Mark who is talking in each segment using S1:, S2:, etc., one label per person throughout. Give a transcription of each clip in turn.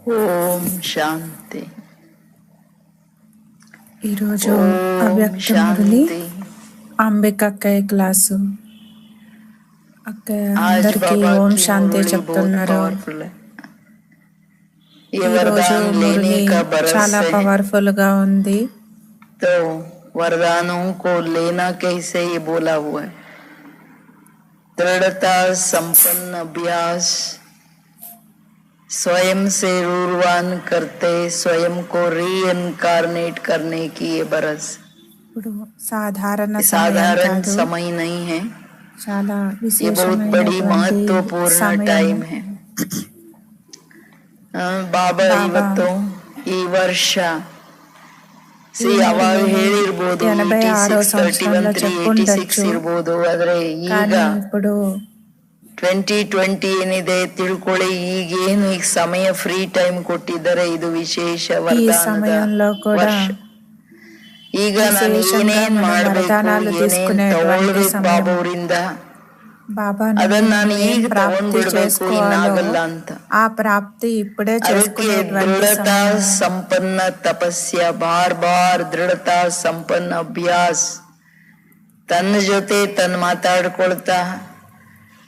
S1: ఓం శాంతి.
S2: ఈరోజు
S1: ఓం
S2: అవ్యక్త మురళి
S1: శాంతి.
S2: అంబిక అక్కయ్య క్లాసు. అక్కయ్య
S1: आज
S2: అందరికీ
S1: बाबा
S2: ఓం
S1: की
S2: శాంతి
S1: मुरली बहुत
S2: చెప్తున్నారు.
S1: पावरफुल है. ये
S2: ఈరోజు
S1: वरदान लेने
S2: మురళి
S1: का बरस
S2: చాలా
S1: है,
S2: పవర్ఫుల్ గా ఉంది.
S1: तो वरदानों को लेना कैसे ये बोला हुआ है. दृढ़ता संपन्न अभ्यास, स्वयं से रूरवान करते स्वयं को रीइनकार्नेट करने की ये बरस.
S2: ఇప్పుడు సాధారణ
S1: ये
S2: సమయం
S1: साधारण
S2: కాదు,
S1: समय नहीं है,
S2: చాలా
S1: ये बहुत बड़ी
S2: విశేషమైనటువంటి
S1: महत्वपूर्ण
S2: సమయం.
S1: टाइम है. ಬಾಬಾ
S2: బాబా
S1: ಇವತ್ತು ಈ ವರ್ಷ
S2: ఈ మురళిని 86వ సంవత్సరంలో
S1: 86
S2: చెప్పుండొచ్చు,
S1: ಇರ್ಬೋದು. ಆದ್ರೆ ಈಗ
S2: కానీ ఇప్పుడు
S1: 2020 ಏನಿದೆ ತಿಳ್ಕೊಳ್ಳಿ. ಈಗೇನು ಈಗ ಸಮಯ ಫ್ರೀ ಟೈಮ್ ಕೊಟ್ಟಿದ್ದಾರೆ, ಇದು ವಿಶೇಷ
S2: ఈ
S1: ವರದಾನದ
S2: సమయంలో కూడా
S1: ವರ್ಷ. ಈಗ ನಾನು
S2: విశేషంగా
S1: ಏನೇನ್
S2: మనం
S1: ಮಾಡ್ಬೇಕು,
S2: వరదానాలు
S1: ಏನೇನ್
S2: తీసుకునేటువంటి
S1: ತಗೊಳ್ಬೇಕು
S2: సమయం.
S1: ಬಾಬಾ ಅವರಿಂದ,
S2: బాబాని
S1: ಅದನ್ನ ನಾನು
S2: మనం ఏం
S1: ಈಗ
S2: ప్రాప్తి
S1: ತಗೊಂಡ್ಬಿಡ್ಬೇಕು,
S2: చేసుకోవాలో
S1: ಇನ್ನಾಗಲ್ಲ ಅಂತ.
S2: ఆ ప్రాప్తి ఇప్పుడే
S1: ಅದಕ್ಕೆ
S2: చేసుకునేటువంటి
S1: दृढ़ता
S2: సమయం.
S1: संपन्न तपस्या, बार बार दृढ़ता संपन्न अभ्यास, ತನ್ನ ಜೊತೆ ತನ್ನ ಮಾತಾಡ್ಕೊಳ್ತಾ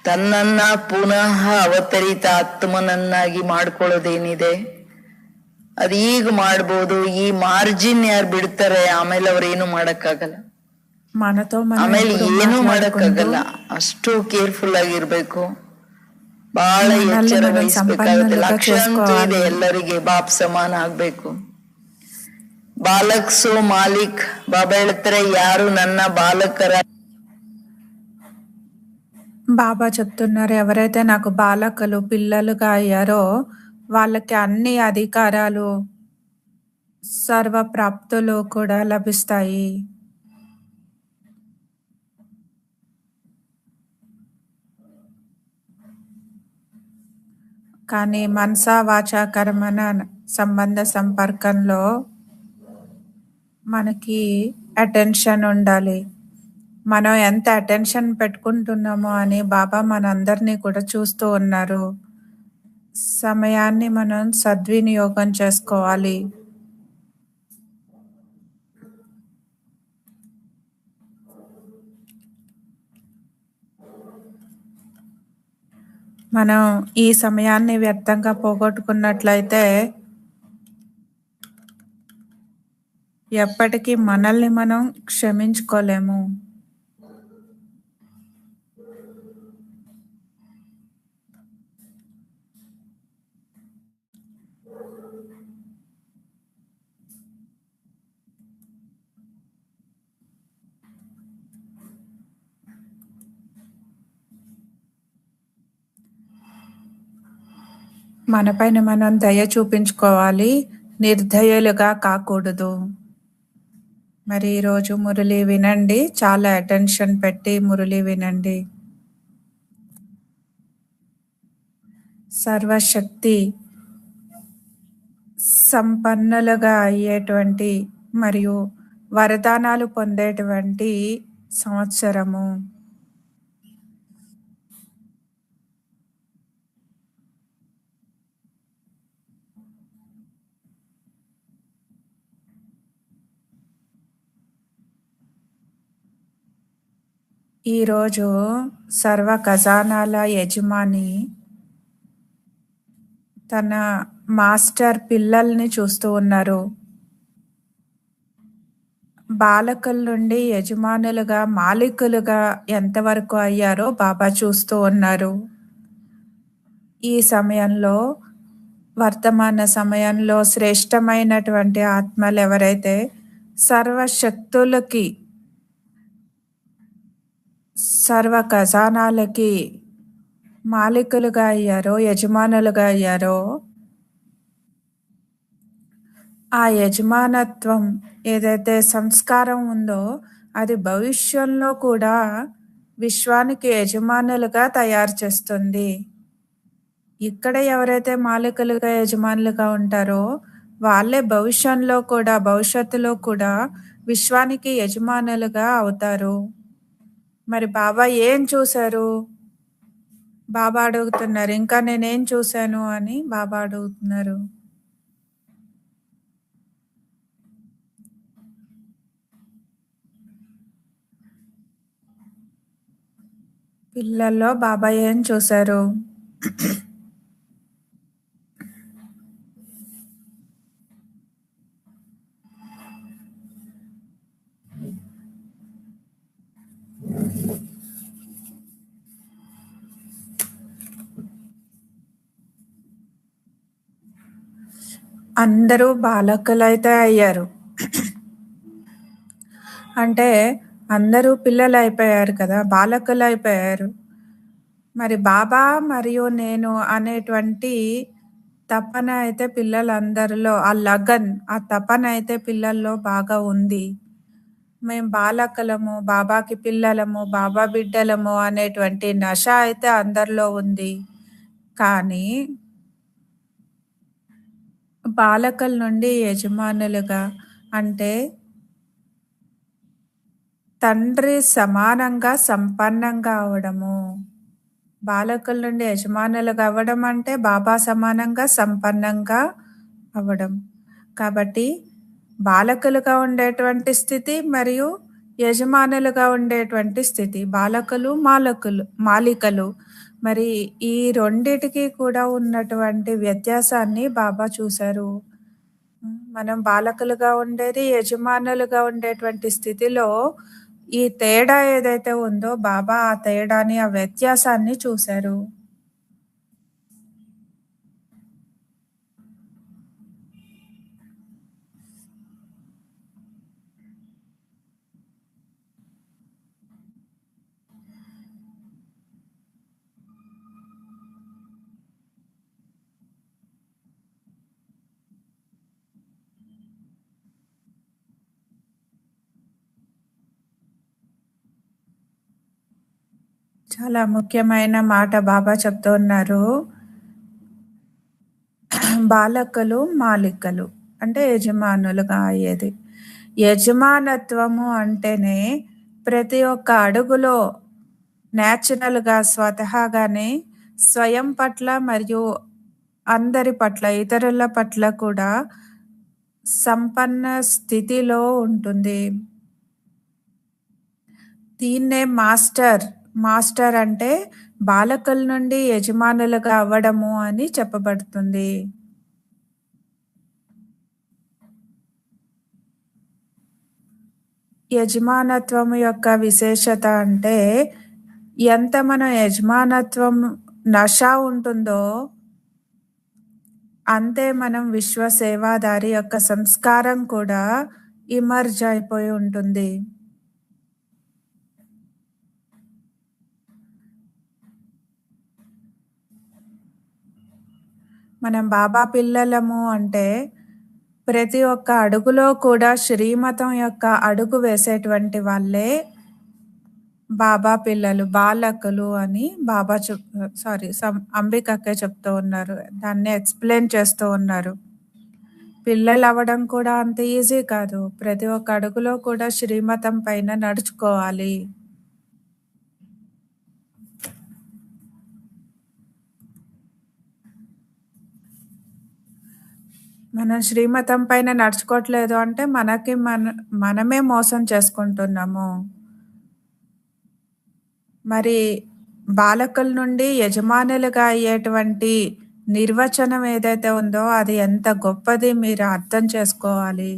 S1: ತನ್ನನ್ನ ಪುನಃ ಅವತರಿತ ಆತ್ಮನನ್ನಾಗಿ ಮಾಡ್ಕೊಳ್ಳೋದೇನಿದೆ ಅದು ಈಗ ಮಾಡ್ಬೋದು. ಈ ಮಾರ್ಜಿನ್ ಯಾರು ಬಿಡ್ತಾರೆ ಆಮೇಲೆ ಅವ್ರೇನು ಮಾಡಕ್ಕಾಗಲ್ಲ,
S2: మనతో మనం
S1: ಆಮೇಲೆ
S2: ఇప్పుడు
S1: ಏನು
S2: మాట్లాడుకుంటూ
S1: ಮಾಡಕ್ಕಾಗಲ್ಲ. ಅಷ್ಟು ಕೇರ್ಫುಲ್ ಆಗಿರ್ಬೇಕು, ಬಹಳ
S2: మనల్ని
S1: ಎಚ್ಚರ
S2: మనం
S1: ವಹಿಸ್ಬೇಕಾಗುತ್ತೆ.
S2: సంపన్నులుగా
S1: ಲಕ್ಷ್ಯ ಅಂತೂ ಇದೆ
S2: చేసుకోవాలి.
S1: ಎಲ್ಲರಿಗೆ, ಬಾಪ್ ಸಮಾನ ಆಗ್ಬೇಕು. ಬಾಲಕ್ ಸೋ ಮಾಲಿಕ್. ಬಾಬಾ ಹೇಳ್ತಾರೆ, ಯಾರು ನನ್ನ ಬಾಲಕರ.
S2: బాబా చెప్తున్నారు, ఎవరైతే నాకు బాలకులు పిల్లలుగా అయ్యారో వాళ్ళకి అన్ని అధికారాలు సర్వ ప్రాప్తులు కూడా లభిస్తాయి. కానీ మనసా వాచా కర్మన సంబంధ సంపర్కంలో మనకి అటెన్షన్ ఉండాలి. మనం ఎంత అటెన్షన్ పెట్టుకుంటున్నామో అని బాబా మనందరినీ కూడా చూస్తూ ఉన్నారు. సమయాన్ని మనం సద్వినియోగం చేసుకోవాలి. మనం ఈ సమయాన్ని వ్యర్థంగా పోగొట్టుకున్నట్లయితే ఎప్పటికీ మనల్ని మనం క్షమించుకోలేము. మనపైన మనం దయ చూపించుకోవాలి, నిర్దయులుగా కాకూడదు. మరి ఈరోజు మురళి వినండి, చాలా అటెన్షన్ పెట్టి మురళి వినండి. సర్వశక్తి సంపన్నులుగా అయ్యేటువంటి మరియు వరదానాలు పొందేటువంటి సంవత్సరము. ఈరోజు సర్వ ఖజానాల యజమాని తన మాస్టర్ పిల్లల్ని చూస్తూ ఉన్నారు. బాలకుల నుండి యజమానులుగా మాలికులుగా ఎంతవరకు అయ్యారో బాబా చూస్తూ ఉన్నారు. ఈ సమయంలో, వర్తమాన సమయంలో శ్రేష్టమైనటువంటి ఆత్మలు ఎవరైతే సర్వశక్తులకి సర్వ ఖజానాలకి మాలికులుగా అయ్యారో, యజమానులుగా అయ్యారో, ఆ యజమానత్వం ఏదైతే సంస్కారం ఉందో అది భవిష్యంలో కూడా విశ్వానికి యజమానులుగా తయారు చేస్తుంది. ఇక్కడ ఎవరైతే మాలికులుగా యజమానులుగా ఉంటారో వాళ్ళే భవిష్యత్తులో కూడా విశ్వానికి యజమానులుగా అవుతారు. మరి బాబా ఏం చూశారు? బాబా అడుగుతున్నారు, ఇంకా నేనేం చూశాను అని బాబా అడుగుతున్నారు. పిల్లల్లో బాబా ఏం చూశారు? అందరూ బాలకులైతే అయ్యారు. అంటే అందరూ పిల్లలైపోయారు కదా! బాలకులైపోయారు. మరి బాబా మరియు నేను అనేటువంటి తపన అయితే పిల్లలందరిలో ఆ లగన్, ఆ తపన అయితే పిల్లల్లో బాగా ఉంది. మేం బాలకులము, బాబాకి పిల్లలము, బాబా బిడ్డలము అనేటువంటి నష అయితే అందరిలో ఉంది. కానీ బాలకుల నుండి యజమానులుగా అంటే తండ్రి సమానంగా సంపన్నంగా అవ్వడము. బాలకుల నుండి యజమానులుగా అవ్వడం అంటే బాబా సమానంగా సంపన్నంగా అవ్వడం. కాబట్టి బాలకులుగా ఉండేటువంటి స్థితి మరియు యజమానులుగా ఉండేటువంటి స్థితి. బాలకులు, మాలికలు. మరి ఈ రెండిటికి కూడా ఉన్నటువంటి వ్యత్యాసాన్ని బాబా చూశారు. మనం బాలకులుగా ఉండేది, యజమానులుగా ఉండేటువంటి స్థితిలో ఈ తేడా ఏదైతే ఉందో బాబా ఆ తేడాని, ఆ వ్యత్యాసాన్ని చూశారు. చాలా ముఖ్యమైన మాట బాబా చెప్తూ ఉన్నారు. బాలకులు, మాలికలు అంటే యజమానులుగా అయ్యేది. యజమానత్వము అంటేనే ప్రతి ఒక్క అడుగులో నేచురల్‌గా స్వతహాగానే స్వయం పట్ల మరియు అందరి పట్ల, ఇతరుల పట్ల కూడా సంపన్న స్థితిలో ఉంటుంది. దీన్నే మాస్టర్ అంటే బాలకుల నుండి యజమానులుగా అవ్వడము అని చెప్పబడుతుంది. యజమానత్వం యొక్క విశేషత అంటే ఎంత మన యజమానత్వం నష ఉంటుందో అంతే మనం విశ్వ సేవాదారి యొక్క సంస్కారం కూడా ఇమర్జ్ అయిపోయి ఉంటుంది. మనం బాబా పిల్లలము అంటే ప్రతి ఒక్క అడుగులో కూడా శ్రీమతం యొక్క అడుగు వేసేటువంటి వాళ్ళే బాబా పిల్లలు, బాలకులు అని బాబా అంబికకే చెప్తూ ఉన్నారు. దాన్ని ఎక్స్‌ప్లెయిన్ చేస్తూ ఉన్నారు. పిల్లలవ్వడం కూడా అంత ఈజీ కాదు. ప్రతి ఒక్క అడుగులో కూడా శ్రీమతం పైన నడుచుకోవాలి. మనం శ్రీమతం పైన నడుచుకోవట్లేదు అంటే మనమే మోసం చేసుకుంటున్నాము. మరి బాలకుల నుండి యజమానులుగా అయ్యేటువంటి నిర్వచనం ఏదైతే ఉందో అది ఎంత గొప్పది మీరు అర్థం చేసుకోవాలి.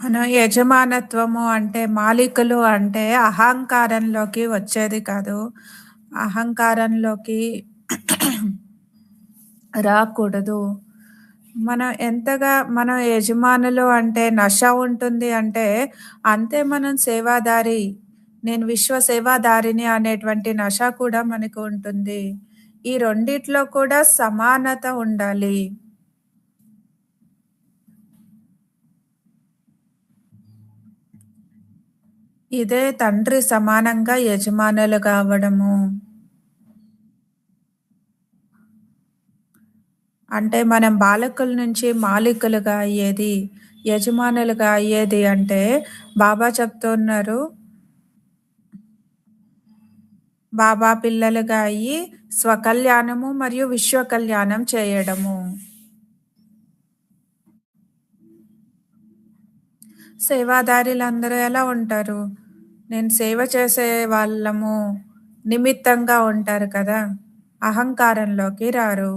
S2: మనం యజమానత్వము అంటే మాలికులు అంటే అహంకారంలోకి వచ్చేది కాదు. అహంకారంలోకి రాకూడదు. మనం యజమానులు అంటే నష ఉంటుంది అంటే అంతే మనం సేవాదారి. నేను విశ్వ సేవాదారిని అనేటువంటి నష కూడా మనకు ఉంటుంది. ఈ రెండిట్లో కూడా సమానత ఉండాలి. ఇదే తండ్రి సమానంగా యజమానులుగా అవ్వడము. అంటే మనం బాలకుల నుంచి మాలికులుగా అయ్యేది యజమానులుగా అయ్యేది అంటే బాబా చెప్తున్నారు, బాబా పిల్లలుగా అయ్యి స్వకల్యాణము మరియు విశ్వ కళ్యాణం చేయడము. సేవాదారులందరూ ఎలా ఉంటారు? నేను సేవ చేసే వాళ్ళము నిమిత్తంగా ఉంటారు కదా! అహంకారంలోకి రారు.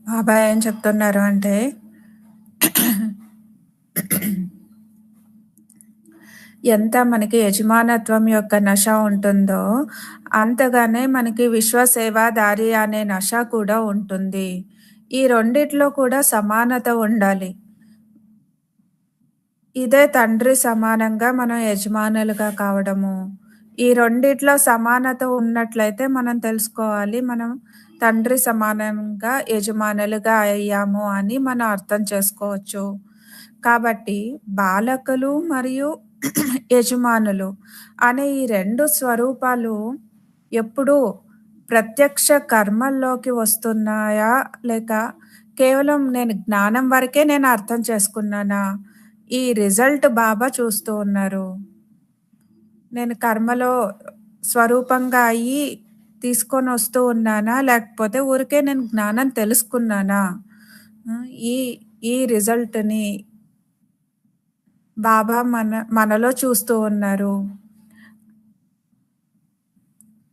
S2: బాబా ఏం చెప్తున్నారు అంటే, ఎంత మనకి యజమానత్వం యొక్క నశ ఉంటుందో, అంతగానే మనకి విశ్వ సేవాదారి అనే నశ కూడా ఉంటుంది. ఈ రెండిట్లో కూడా సమానత ఉండాలి. ఇదే తండ్రి సమానంగా మనం యజమానులుగా కావడము. ఈ రెండిట్లో సమానత ఉన్నట్లయితే మనం తెలుసుకోవాలి, మనం తండ్రి సమానంగా యజమానులుగా అయ్యాము అని మనం అర్థం చేసుకోవచ్చు. కాబట్టి బాలకులు మరియు యజమానులు అనే ఈ 2 స్వరూపాలు ఎప్పుడూ ప్రత్యక్ష కర్మల్లోకి వస్తున్నాయా? లేక కేవలం నేను జ్ఞానం వరకే నేను అర్థం చేసుకున్నానా? ఈ రిజల్ట్ బాబా చూస్తూ ఉన్నారు. నేను కర్మలో స్వరూపంగా అయ్యి తీసుకొనొస్తూ ఉన్నానా? లేకపోతే ఊరికే నేను జ్ఞానం తెలుసుకున్నానా? ఈ ఈ రిజల్ట్‌ని బాబా మనలో చూస్తూ ఉన్నారు.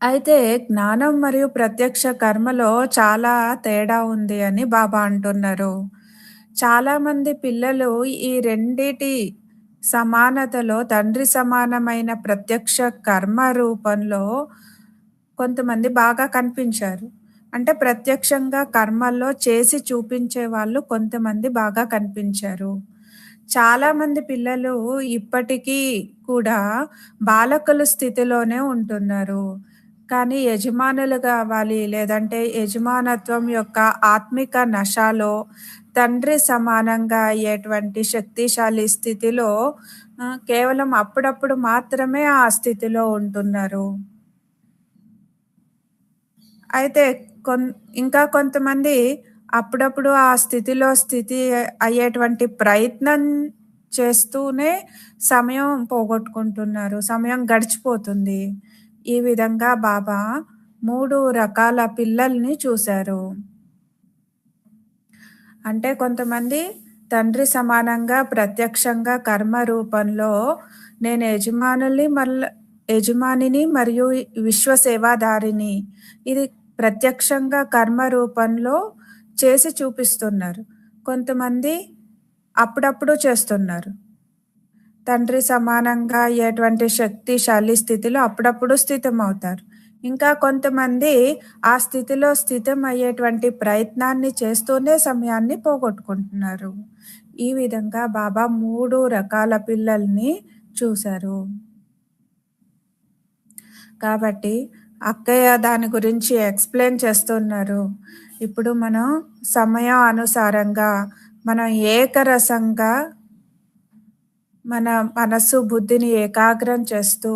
S2: అయితే జ్ఞానం మరియు ప్రత్యక్ష కర్మలో చాలా తేడా ఉంది అని బాబా అంటున్నారు. చాలామంది పిల్లలు ఈ రెండిటి సమానతలో తండ్రి సమానమైన ప్రత్యక్ష కర్మ రూపంలో కొంతమంది బాగా కనిపించారు. అంటే ప్రత్యక్షంగా కర్మల్లో చేసి చూపించే వాళ్ళు కొంతమంది బాగా కనిపించారు. చాలామంది పిల్లలు ఇప్పటికీ కూడా బాలకుల స్థితిలోనే ఉంటున్నారు. కానీ యజమానులుగా అవ్వాలి, లేదంటే యజమానత్వం యొక్క ఆత్మిక నశాలో తండ్రి సమానంగా అయ్యేటువంటి శక్తిశాలి స్థితిలో కేవలం అప్పుడప్పుడు మాత్రమే ఆ స్థితిలో ఉంటున్నారు. అయితే కొన్ ఇంకా కొంతమంది అప్పుడప్పుడు ఆ స్థితి అయ్యేటువంటి ప్రయత్నం చేస్తూనే సమయం పోగొట్టుకుంటున్నారు. సమయం గడిచిపోతుంది. ఈ విధంగా బాబా 3 రకాల పిల్లల్ని చూశారు. అంటే కొంతమంది తండ్రి సమానంగా ప్రత్యక్షంగా కర్మ రూపంలో నేను యజమానిని మరియు విశ్వ సేవాదారిని, ఇది ప్రత్యక్షంగా కర్మ రూపంలో చేసి చూపిస్తున్నారు. కొంతమంది అప్పుడప్పుడు చేస్తున్నారు. తండ్రి సమానంగా అయ్యేటువంటి శక్తిశాలి స్థితిలో అప్పుడప్పుడు స్థితమవుతారు. ఇంకా కొంతమంది ఆ స్థితిలో స్థితమయ్యేటువంటి ప్రయత్నాన్ని చేస్తూనే సమయాన్ని పోగొట్టుకుంటున్నారు. ఈ విధంగా బాబా 3 రకాల పిల్లల్ని చూశారు. కాబట్టి అక్కయ్య దాని గురించి ఎక్స్‌ప్లెయిన్ చేస్తున్నారు. ఇప్పుడు మనం సమయం అనుసారంగా మనం ఏకరసంగా మన మనస్సు, బుద్ధిని ఏకాగ్రం చేస్తూ,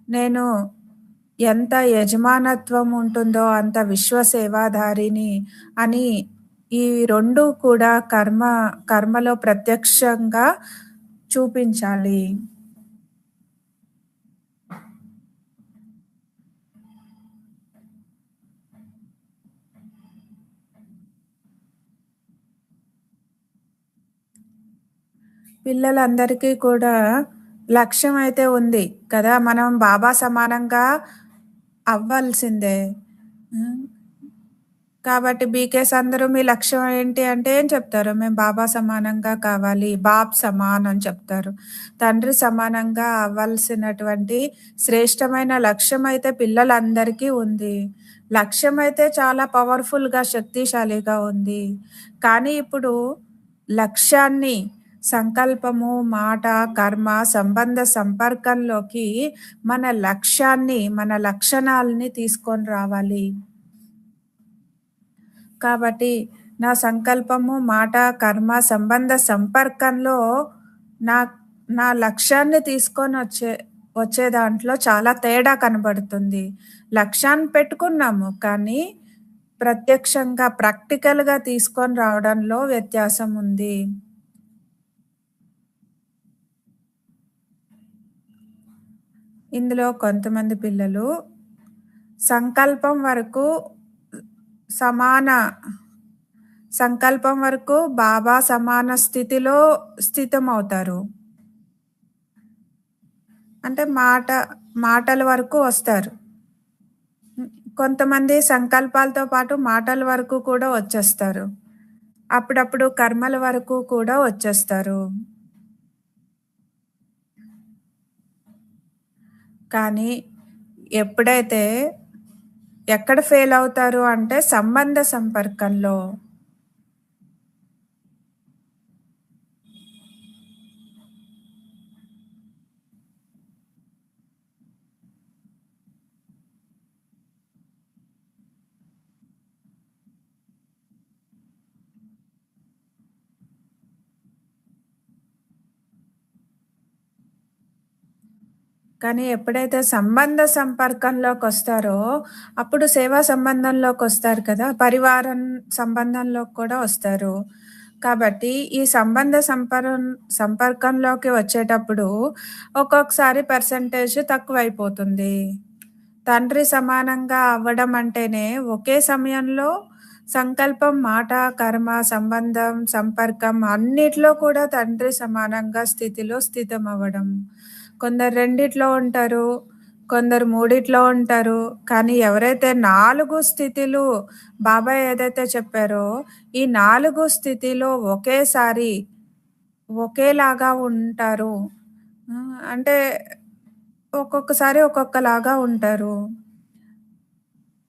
S2: నేను ఎంత యజమానత్వం ఉంటుందో అంత విశ్వ సేవాధారిని అని ఈ 2 కూడా కర్మలో ప్రత్యక్షంగా చూపించాలి. పిల్లలందరికీ కూడా లక్ష్యం అయితే ఉంది కదా! మనం బాబా సమానంగా అవ్వాల్సిందే. హ్మ్. కాబట్టి బీకేస్ అందరూ మీ లక్ష్యం ఏంటి అంటే ఏం చెప్తారు? మేము బాబా సమానంగా కావాలి. బాబ్ సమాన్ అని చెప్తారు. తండ్రి సమానంగా అవ్వాల్సినటువంటి శ్రేష్టమైన లక్ష్యం అయితే పిల్లలందరికీ ఉంది. లక్ష్యం అయితే చాలా పవర్‌ఫుల్‌గా, శక్తిశాలిగా ఉంది. కానీ ఇప్పుడు లక్ష్యాన్ని సంకల్పము, మాట, కర్మ, సంబంధ సంపర్కంలోకి మన లక్ష్యాన్ని, మన లక్షణాల్ని తీసుకొని రావాలి. కాబట్టి నా సంకల్పము, మాట, కర్మ, సంబంధ సంపర్కంలో నా నా లక్ష్యాన్ని వచ్చే దాంట్లో చాలా తేడా కనబడుతుంది. లక్ష్యాన్ని పెట్టుకున్నాము. కానీ ప్రత్యక్షంగా, ప్రాక్టికల్‌గా తీసుకొని రావడంలో వ్యత్యాసం ఉంది. ఇందులో కొంతమంది పిల్లలు సంకల్పం వరకు సమాన సంకల్పం వరకు బాబా సమాన స్థితిలో స్థితమవుతారు. అంటే మాటల వరకు వస్తారు. హ్మ్. కొంతమంది సంకల్పాలతో పాటు మాటల వరకు కూడా వచ్చేస్తారు. అప్పుడప్పుడు కర్మల వరకు కూడా వచ్చేస్తారు. కానీ ఎప్పుడైతే ఎక్కడ ఫెయిల్ అవుతారు అంటే సంబంధ సంపర్కంలో. కానీ ఎప్పుడైతే సంబంధ సంపర్కంలోకొస్తారో, అప్పుడు సేవా సంబంధంలోకొస్తారు కదా! పరివారం సంబంధంలోకి కూడా వస్తారు. కాబట్టి ఈ సంపర్కంలోకి వచ్చేటప్పుడు ఒక్కొక్కసారి పర్సెంటేజ్ తక్కువైపోతుంది. తండ్రి సమానంగా అవ్వడం అంటేనే ఒకే సమయంలో సంకల్పం, మాట, కర్మ, సంబంధం, సంపర్కం అన్నిట్లో కూడా తండ్రి సమానంగా స్థితిలో స్థితమవ్వడం. కొందరు రెండిట్లో ఉంటారు. కొందరు మూడిట్లో ఉంటారు. కానీ ఎవరైతే 4 స్థితిలు బాబా ఏదైతే చెప్పారో, ఈ 4 స్థితిలో ఒకేసారి ఒకేలాగా ఉంటారు. అంటే ఒక్కొక్కసారి ఒక్కొక్కలాగా ఉంటారు.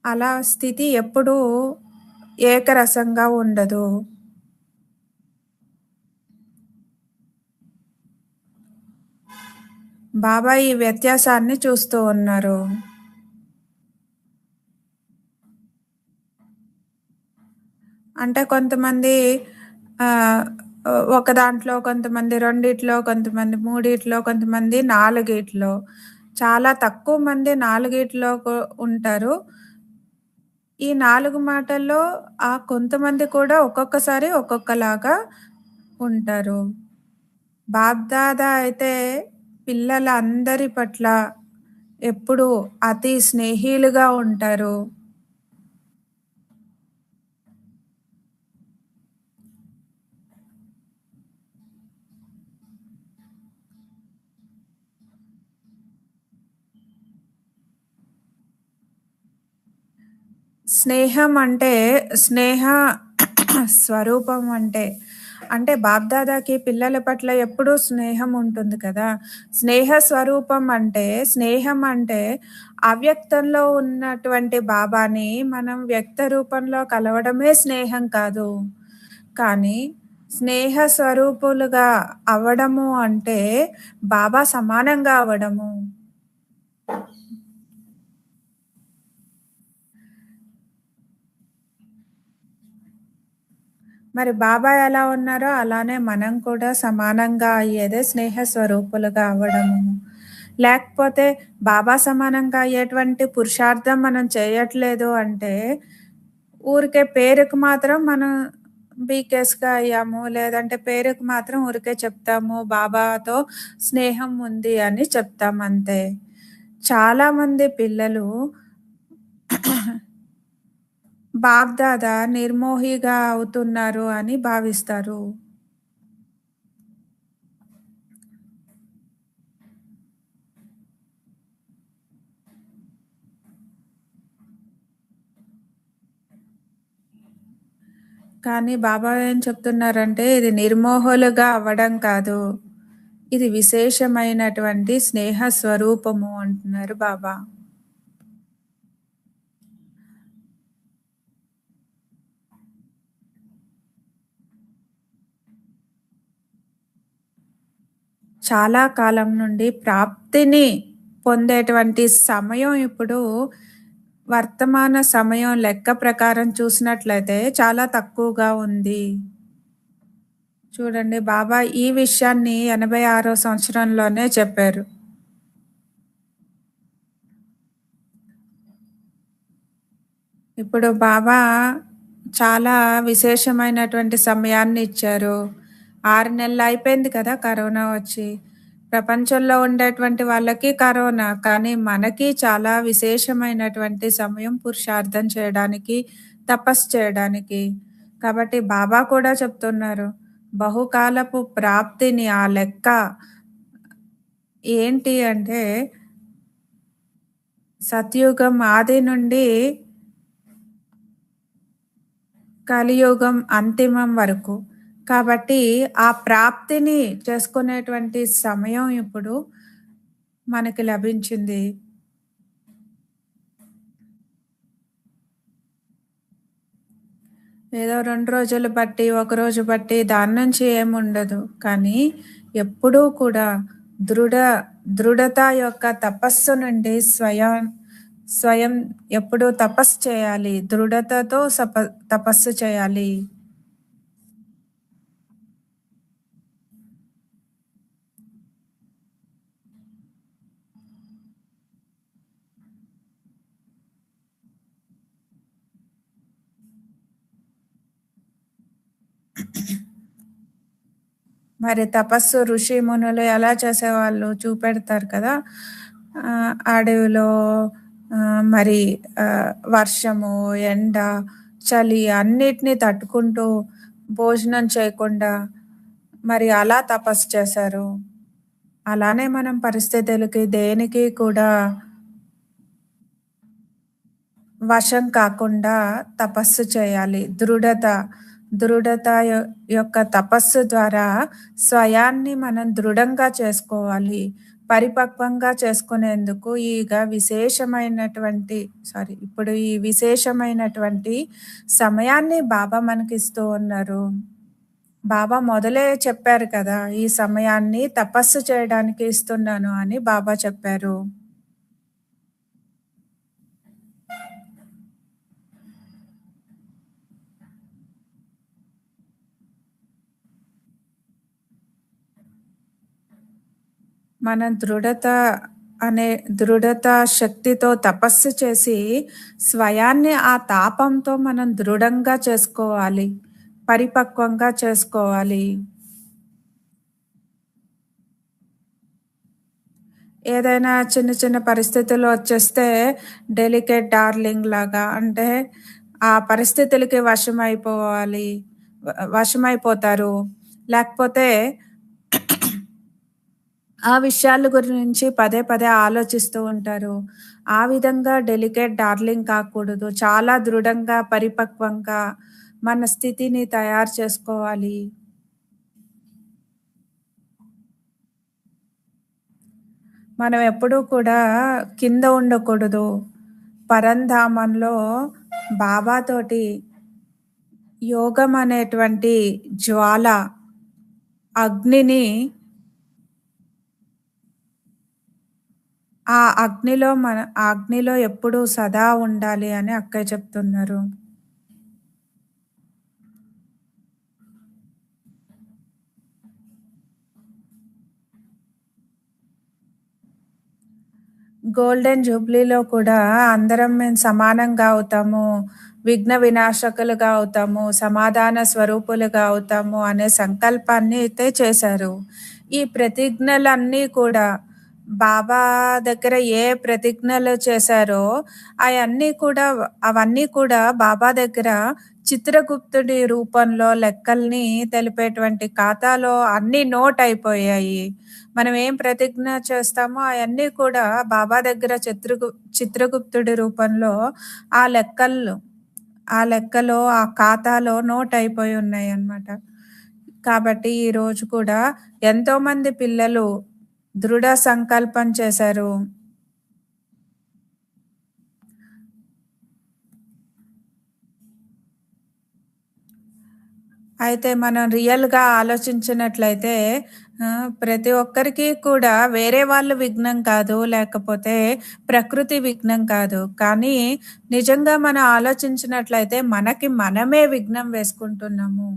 S2: అలా స్థితి ఎప్పుడూ ఏకరసంగా ఉండదు. బాబా ఈ వ్యత్యాసాన్ని చూస్తూ ఉన్నారు. అంటే కొంతమంది ఆహ్, ఒక దాంట్లో, కొంతమంది రెండిట్లో, కొంతమంది మూడిట్లో, కొంతమంది నాలుగిట్లో. చాలా తక్కువ మంది నాలుగిట్లో ఉంటారు. ఈ 4 మాటల్లో కొంతమంది కూడా ఒక్కొక్కసారి ఒక్కొక్కలాగా ఉంటారు. బాబ్దాదా అయితే పిల్లలందరి పట్ల ఎప్పుడూ అతి స్నేహిలుగా ఉంటారు. స్నేహం అంటే స్నేహ స్వరూపం అంటే బాబ్దాదాకి పిల్లల పట్ల ఎప్పుడూ స్నేహం ఉంటుంది కదా! స్నేహ స్వరూపం అంటే స్నేహం అంటే అవ్యక్తంలో ఉన్నటువంటి బాబాని మనం వ్యక్త రూపంలో కలవడమే స్నేహం కాదు. కానీ స్నేహ స్వరూపులుగా అవ్వడము అంటే బాబా సమానంగా అవ్వడము. మరి బాబా ఎలా ఉన్నారో అలానే మనం కూడా సమానంగా అయ్యేదే స్నేహ స్వరూపులుగా అవ్వడము. లేకపోతే బాబా సమానంగా అయ్యేటువంటి పురుషార్థం మనం చేయట్లేదు అంటే, ఊరికే పేరుకి మాత్రం మనం బీకేఎస్‌గా అయ్యాము. లేదంటే పేరుకి మాత్రం ఊరికే చెప్తాము బాబాతో స్నేహం ఉంది అని చెప్తామంతే. చాలామంది పిల్లలు బాబ్దాదా నిర్మోహిగా అవుతున్నారు అని భావిస్తారు. కానీ బాబా ఏం చెప్తున్నారంటే, ఇది నిర్మోహులుగా అవ్వడం కాదు. ఇది విశేషమైనటువంటి స్నేహ స్వరూపము అంటున్నారు బాబా. చాలా కాలం నుండి ప్రాప్తిని పొందేటువంటి సమయం ఇప్పుడు వర్తమాన సమయం లెక్క ప్రకారం చూసినట్లయితే చాలా తక్కువగా ఉంది. చూడండి బాబా ఈ విషయాన్ని 86వ సంవత్సరంలోనే చెప్పారు. ఇప్పుడు బాబా చాలా విశేషమైనటువంటి సమయాన్ని ఇచ్చారు. 6 నెలలు అయిపోయింది కదా కరోనా వచ్చి. ప్రపంచంలో ఉండేటువంటి వాళ్ళకి కరోనా, కానీ మనకి చాలా విశేషమైనటువంటి సమయం పురుషార్థం చేయడానికి, తపస్సు చేయడానికి. కాబట్టి బాబా కూడా చెప్తున్నారు, బహుకాలపు ప్రాప్తిని ఆ లెక్క ఏంటి అంటే సత్యుగం ఆది నుండి కలియుగం అంతిమం వరకు. కాబట్టి ఆ ప్రాప్తిని చేసుకునేటువంటి సమయం ఇప్పుడు మనకి లభించింది. ఏదో 2 రోజులు బట్టి, ఒక రోజు బట్టి దాని నుంచి ఏముండదు. కానీ ఎప్పుడూ కూడా దృఢత యొక్క తపస్సు నుండి స్వయం ఎప్పుడూ తపస్సు చేయాలి. దృఢతతో తపస్సు చేయాలి. మరి తపస్సు ఋషి మునులు ఎలా చేసేవాళ్ళు చూపెడతారు కదా. అడవిలో మరి వర్షము, ఎండ, చలి అన్నిటినీ తట్టుకుంటూ భోజనం చేయకుండా మరి అలా తపస్సు చేశారు. అలానే మనం పరిస్థితులకి దేనికి కూడా వశం కాకుండా తపస్సు చేయాలి. దృఢత యొక్క తపస్సు ద్వారా స్వయాన్ని మనం దృఢంగా చేసుకోవాలి. పరిపక్వంగా చేసుకునేందుకు ఇప్పుడు ఈ విశేషమైనటువంటి సమయాన్ని బాబా మనకిస్తూ ఉన్నారు. బాబా మొదలే చెప్పారు కదా, ఈ సమయాన్ని తపస్సు చేయడానికి ఇస్తున్నాను అని బాబా చెప్పారు. మనం దృఢత శక్తితో తపస్సు చేసి స్వయాన్ని ఆ తాపంతో మనం దృఢంగా చేసుకోవాలి, పరిపక్వంగా చేసుకోవాలి. ఏదైనా చిన్న చిన్న పరిస్థితులు వచ్చేస్తే డెలికేట్ డార్లింగ్ లాగా, అంటే ఆ పరిస్థితులకి వశమైపోతారు. లేకపోతే ఆ విషయాల గురించి పదే పదే ఆలోచిస్తూ ఉంటారు. ఆ విధంగా డెలికేట్ డార్లింగ్ కాకూడదు. చాలా దృఢంగా, పరిపక్వంగా మన స్థితిని తయారు చేసుకోవాలి. మనం ఎప్పుడూ కూడా కింద ఉండకూడదు. పరంధామంలో బాబాతోటి యోగం అనేటువంటి జ్వాల అగ్నిని, ఆ అగ్నిలో ఎప్పుడూ సదా ఉండాలి అని అక్కయ్య చెప్తున్నారు. గోల్డెన్ జూబ్లీలో కూడా అందరం మేము సమానంగా అవుతాము, విఘ్న వినాశకులుగా అవుతాము, సమాధాన స్వరూపులుగా అవుతాము అనే సంకల్పాన్ని అయితే చేశారు. ఈ ప్రతిజ్ఞలన్నీ కూడా బాబా దగ్గర ఏ ప్రతిజ్ఞలు చేశారో అవన్నీ కూడా బాబా దగ్గర చిత్రగుప్తుడి రూపంలో లెక్కల్ని తెలిపేటువంటి ఖాతాలో అన్నీ నోట్ అయిపోయాయి. మనం ఏం ప్రతిజ్ఞ చేస్తామో అవన్నీ కూడా బాబా దగ్గర చిత్రగుప్తుడి రూపంలో ఆ లెక్కలు ఆ లెక్కలో, ఆ ఖాతాలో నోట్ అయిపోయి ఉన్నాయన్నమాట. కాబట్టి ఈరోజు కూడా ఎంతోమంది పిల్లలు దృఢ సంకల్పం చేశారు. అయితే మనం రియల్‌గా ఆలోచించినట్లయితే ప్రతి ఒక్కరికి కూడా వేరే వాళ్ళు విఘ్నం కాదు, లేకపోతే ప్రకృతి విఘ్నం కాదు. కానీ నిజంగా మనం ఆలోచించినట్లయితే మనకి మనమే విఘ్నం వేసుకుంటున్నాము.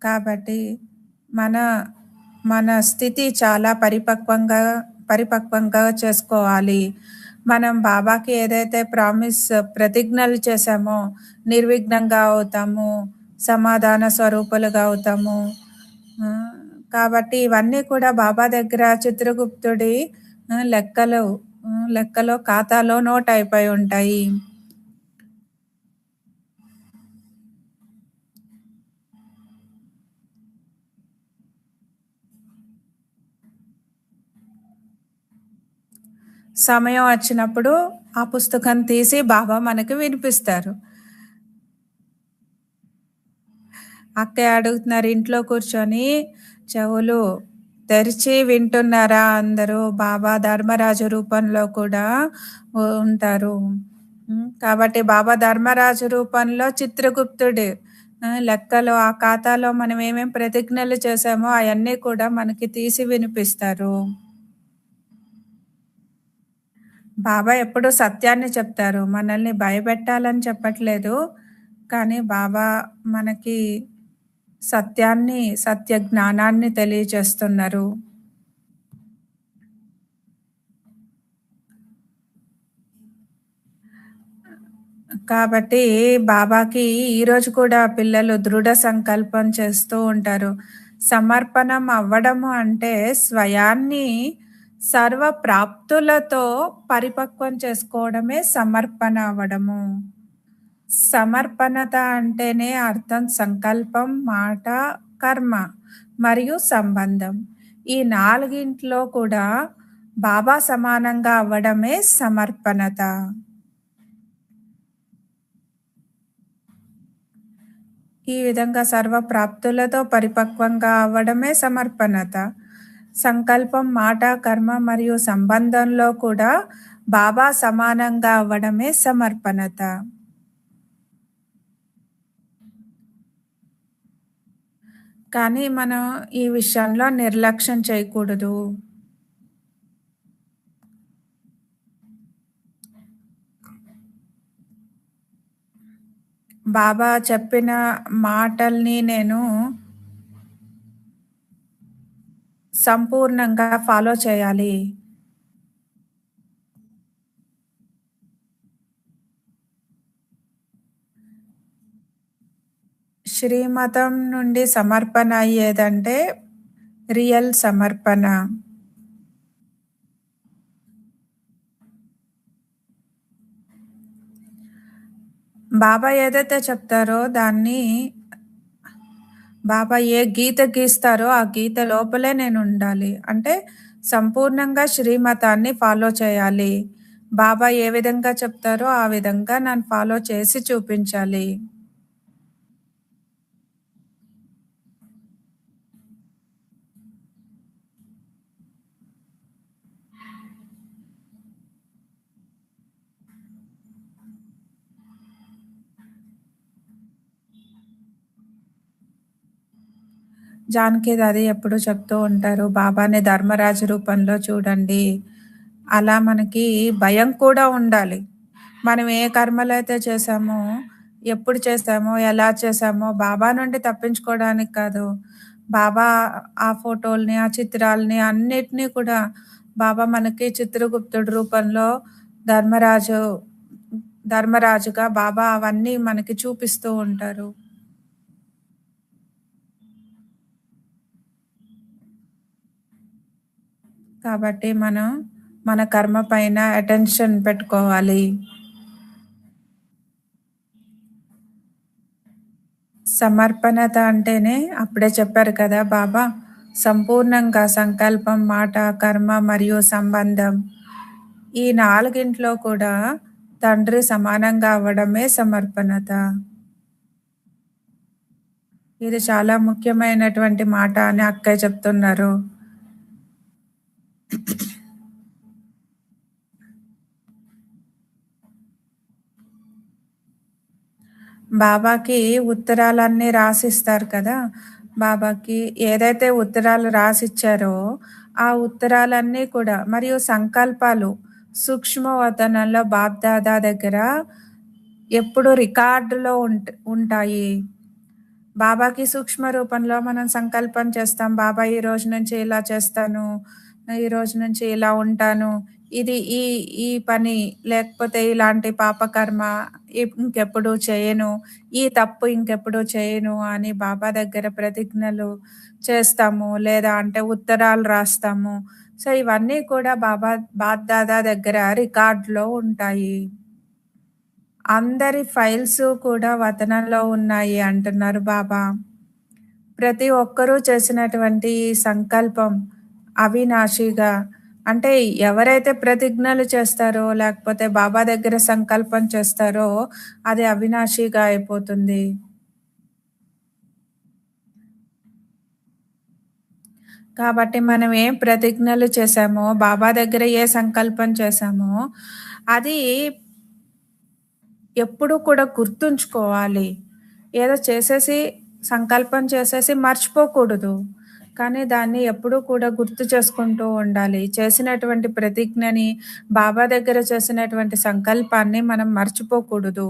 S2: కాబట్టి మన మన స్థితి చాలా పరిపక్వంగా చేసుకోవాలి. మనం బాబాకి ఏదైతే ప్రతిజ్ఞలు చేశామో, నిర్విఘ్నంగా అవుతాము, సమాధాన స్వరూపులుగా అవుతాము. ఆహ్, కాబట్టి ఇవన్నీ కూడా బాబా దగ్గర చిత్రగుప్తుడి లెక్కలు లెక్కలో ఖాతాలో నోట్ అయిపోయి ఉంటాయి. సమయం వచ్చినప్పుడు ఆ పుస్తకం తీసి బాబా మనకి వినిపిస్తారు. అక్కే అడుగుతున్నారు ఇంట్లో కూర్చొని చెవులు తెరిచి వింటున్నారా అందరూ? బాబా ధర్మరాజు రూపంలో కూడా ఉంటారు. కాబట్టి బాబా ధర్మరాజు రూపంలో చిత్రగుప్తుడు లెక్కలు ఆ ఖాతాలో మనం ఏమేం ప్రతిజ్ఞలు చేశామో అయన్నీ కూడా మనకి తీసి వినిపిస్తారు. బాబా ఎప్పుడూ సత్యాన్ని చెప్తారు. మనల్ని భయపెట్టాలని చెప్పట్లేదు. కానీ బాబా మనకి సత్య జ్ఞానాన్ని తెలియజేస్తున్నారు. కాబట్టి బాబాకి ఈరోజు కూడా పిల్లలు దృఢ సంకల్పం చేస్తూ ఉంటారు. సమర్పణం అవ్వడము అంటే స్వయాన్ని సర్వ ప్రాప్తులతో పరిపక్వం చేసుకోవడమే సమర్పణ అవ్వడము. సమర్పణత అంటేనే అర్థం సంకల్పం, మాట, కర్మ మరియు సంబంధం. ఈ నాలుగింట్లో కూడా బాబా సమానంగా అవ్వడమే సమర్పణత. ఈ విధంగా సర్వ ప్రాప్తులతో పరిపక్వంగా అవ్వడమే సమర్పణత. సంకల్పం, మాట, కర్మ మరియు సంబంధంలో కూడా బాబా సమానంగా అవ్వడమే సమర్పణత. కానీ మనం ఈ విషయంలో నిర్లక్ష్యం చేయకూడదు. బాబా చెప్పిన మాటల్ని నేను సంపూర్ణంగా ఫాలో చేయాలి. శ్రీమతం నుండి సమర్పణ అయ్యేదంటే రియల్ సమర్పణ. బాబా ఏదైతే చెప్తారో దాన్ని బాబా ఏ గీత గీస్తారో ఆ గీత లోపలే నేను ఉండాలి. అంటే సంపూర్ణంగా శ్రీమతాన్ని ఫాలో చేయాలి. బాబా ఏ విధంగా చెప్తారో ఆ విధంగా నన్ను ఫాలో చేసి చూపించాలి. జానకి దాది ఎప్పుడూ చెప్తూ ఉంటారు, బాబాని ధర్మరాజు రూపంలో చూడండి. అలా మనకి భయం కూడా ఉండాలి. మనం ఏ కర్మలైతే చేశామో, ఎప్పుడు చేశామో, ఎలా చేశామో బాబా నుండి తప్పించుకోవడానికి కాదు. బాబా ఆ ఫోటోల్ని, ఆ చిత్రాల్ని అన్నిటినీ కూడా బాబా మనకి చిత్రగుప్తుడి రూపంలో ధర్మరాజు ధర్మరాజుగా బాబా అవన్నీ మనకి చూపిస్తూ ఉంటారు. కాబట్టి మనం మన కర్మ పైన అటెన్షన్ పెట్టుకోవాలి. సమర్పణత అంటేనే అప్పుడే చెప్పారు కదా బాబా, సంపూర్ణంగా సంకల్పం, మాట, కర్మ మరియు సంబంధం. ఈ నాలుగింట్లో కూడా తండ్రి సమానంగా అవ్వడమే సమర్పణత. ఇది చాలా ముఖ్యమైనటువంటి మాట అని అక్కయ్య చెప్తున్నారు. బాబాకి ఉత్తరాలన్నీ రాసిస్తారు కదా! బాబాకి ఏదైతే ఉత్తరాలు రాసిచ్చారో, ఆ ఉత్తరాలన్నీ కూడా మరియు సంకల్పాలు సూక్ష్మవతనంలో బాబ్దాదా దగ్గర ఎప్పుడు రికార్డులో ఉంటాయి. బాబాకి సూక్ష్మ రూపంలో మనం సంకల్పం చేస్తాం. బాబా ఈ రోజు నుంచి ఇలా చేస్తాను. ఈ రోజు నుంచి ఇలా ఉంటాను. ఇది ఈ ఈ పని లేకపోతే ఇలాంటి పాపకర్మ ఇంకెప్పుడు చేయను. ఈ తప్పు ఇంకెప్పుడు చేయను అని బాబా దగ్గర ప్రతిజ్ఞలు చేస్తాము. లేదా అంటే ఉత్తరాలు రాస్తాము. సో, ఇవన్నీ కూడా బాప్దాదా దగ్గర రికార్డులో ఉంటాయి. అందరి ఫైల్స్ కూడా వతనంలో ఉన్నాయి అంటున్నారు బాబా. ప్రతి ఒక్కరూ చేసినటువంటి ఈ సంకల్పం అవినాశిగా అంటే ఎవరైతే ప్రతిజ్ఞలు చేస్తారో లేకపోతే బాబా దగ్గర సంకల్పం చేస్తారో అది అవినాశిగా అయిపోతుంది. కాబట్టి మనం ఏం ప్రతిజ్ఞలు చేశామో, బాబా దగ్గర ఏ సంకల్పం చేశామో అది ఎప్పుడూ కూడా గుర్తుంచుకోవాలి. ఏదో చేసేసి సంకల్పం చేసేసి మర్చిపోకూడదు. కానీ దాన్ని ఎప్పుడూ కూడా గుర్తు చేసుకుంటూ ఉండాలి. చేసినటువంటి ప్రతిజ్ఞని, బాబా దగ్గర చేసినటువంటి సంకల్పాన్ని మనం మర్చిపోకూడదు.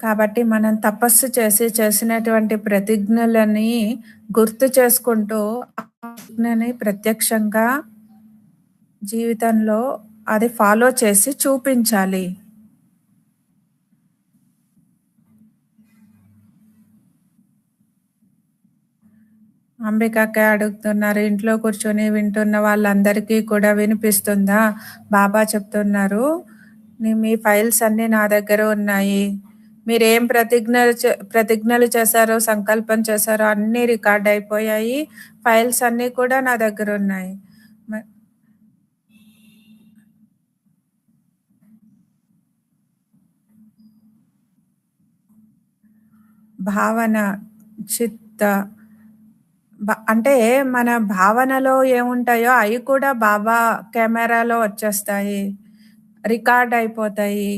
S2: కాబట్టి మనం తపస్సు చేసి చేసినటువంటి ప్రతిజ్ఞలని గుర్తు చేసుకుంటూ ఆ ప్రతిజ్ఞని ప్రత్యక్షంగా జీవితంలో అది ఫాలో చేసి చూపించాలి. అంబికక్క అడుగుతున్నారు, ఇంట్లో కూర్చొని వింటున్న వాళ్ళందరికీ కూడా వినిపిస్తుందా? బాబా చెప్తున్నారు, మీ ఫైల్స్ అన్నీ నా దగ్గర ఉన్నాయి. మీరేం ప్రతిజ్ఞలు చేశారో, సంకల్పం చేశారో అన్నీ రికార్డ్ అయిపోయాయి. ఫైల్స్ అన్నీ కూడా నా దగ్గర ఉన్నాయి. భావన, చిత్త అంటే మన భావనలో ఏముంటాయో అవి కూడా బాబా కెమెరాలో వచ్చేస్తాయి, రికార్డ్ అయిపోతాయి.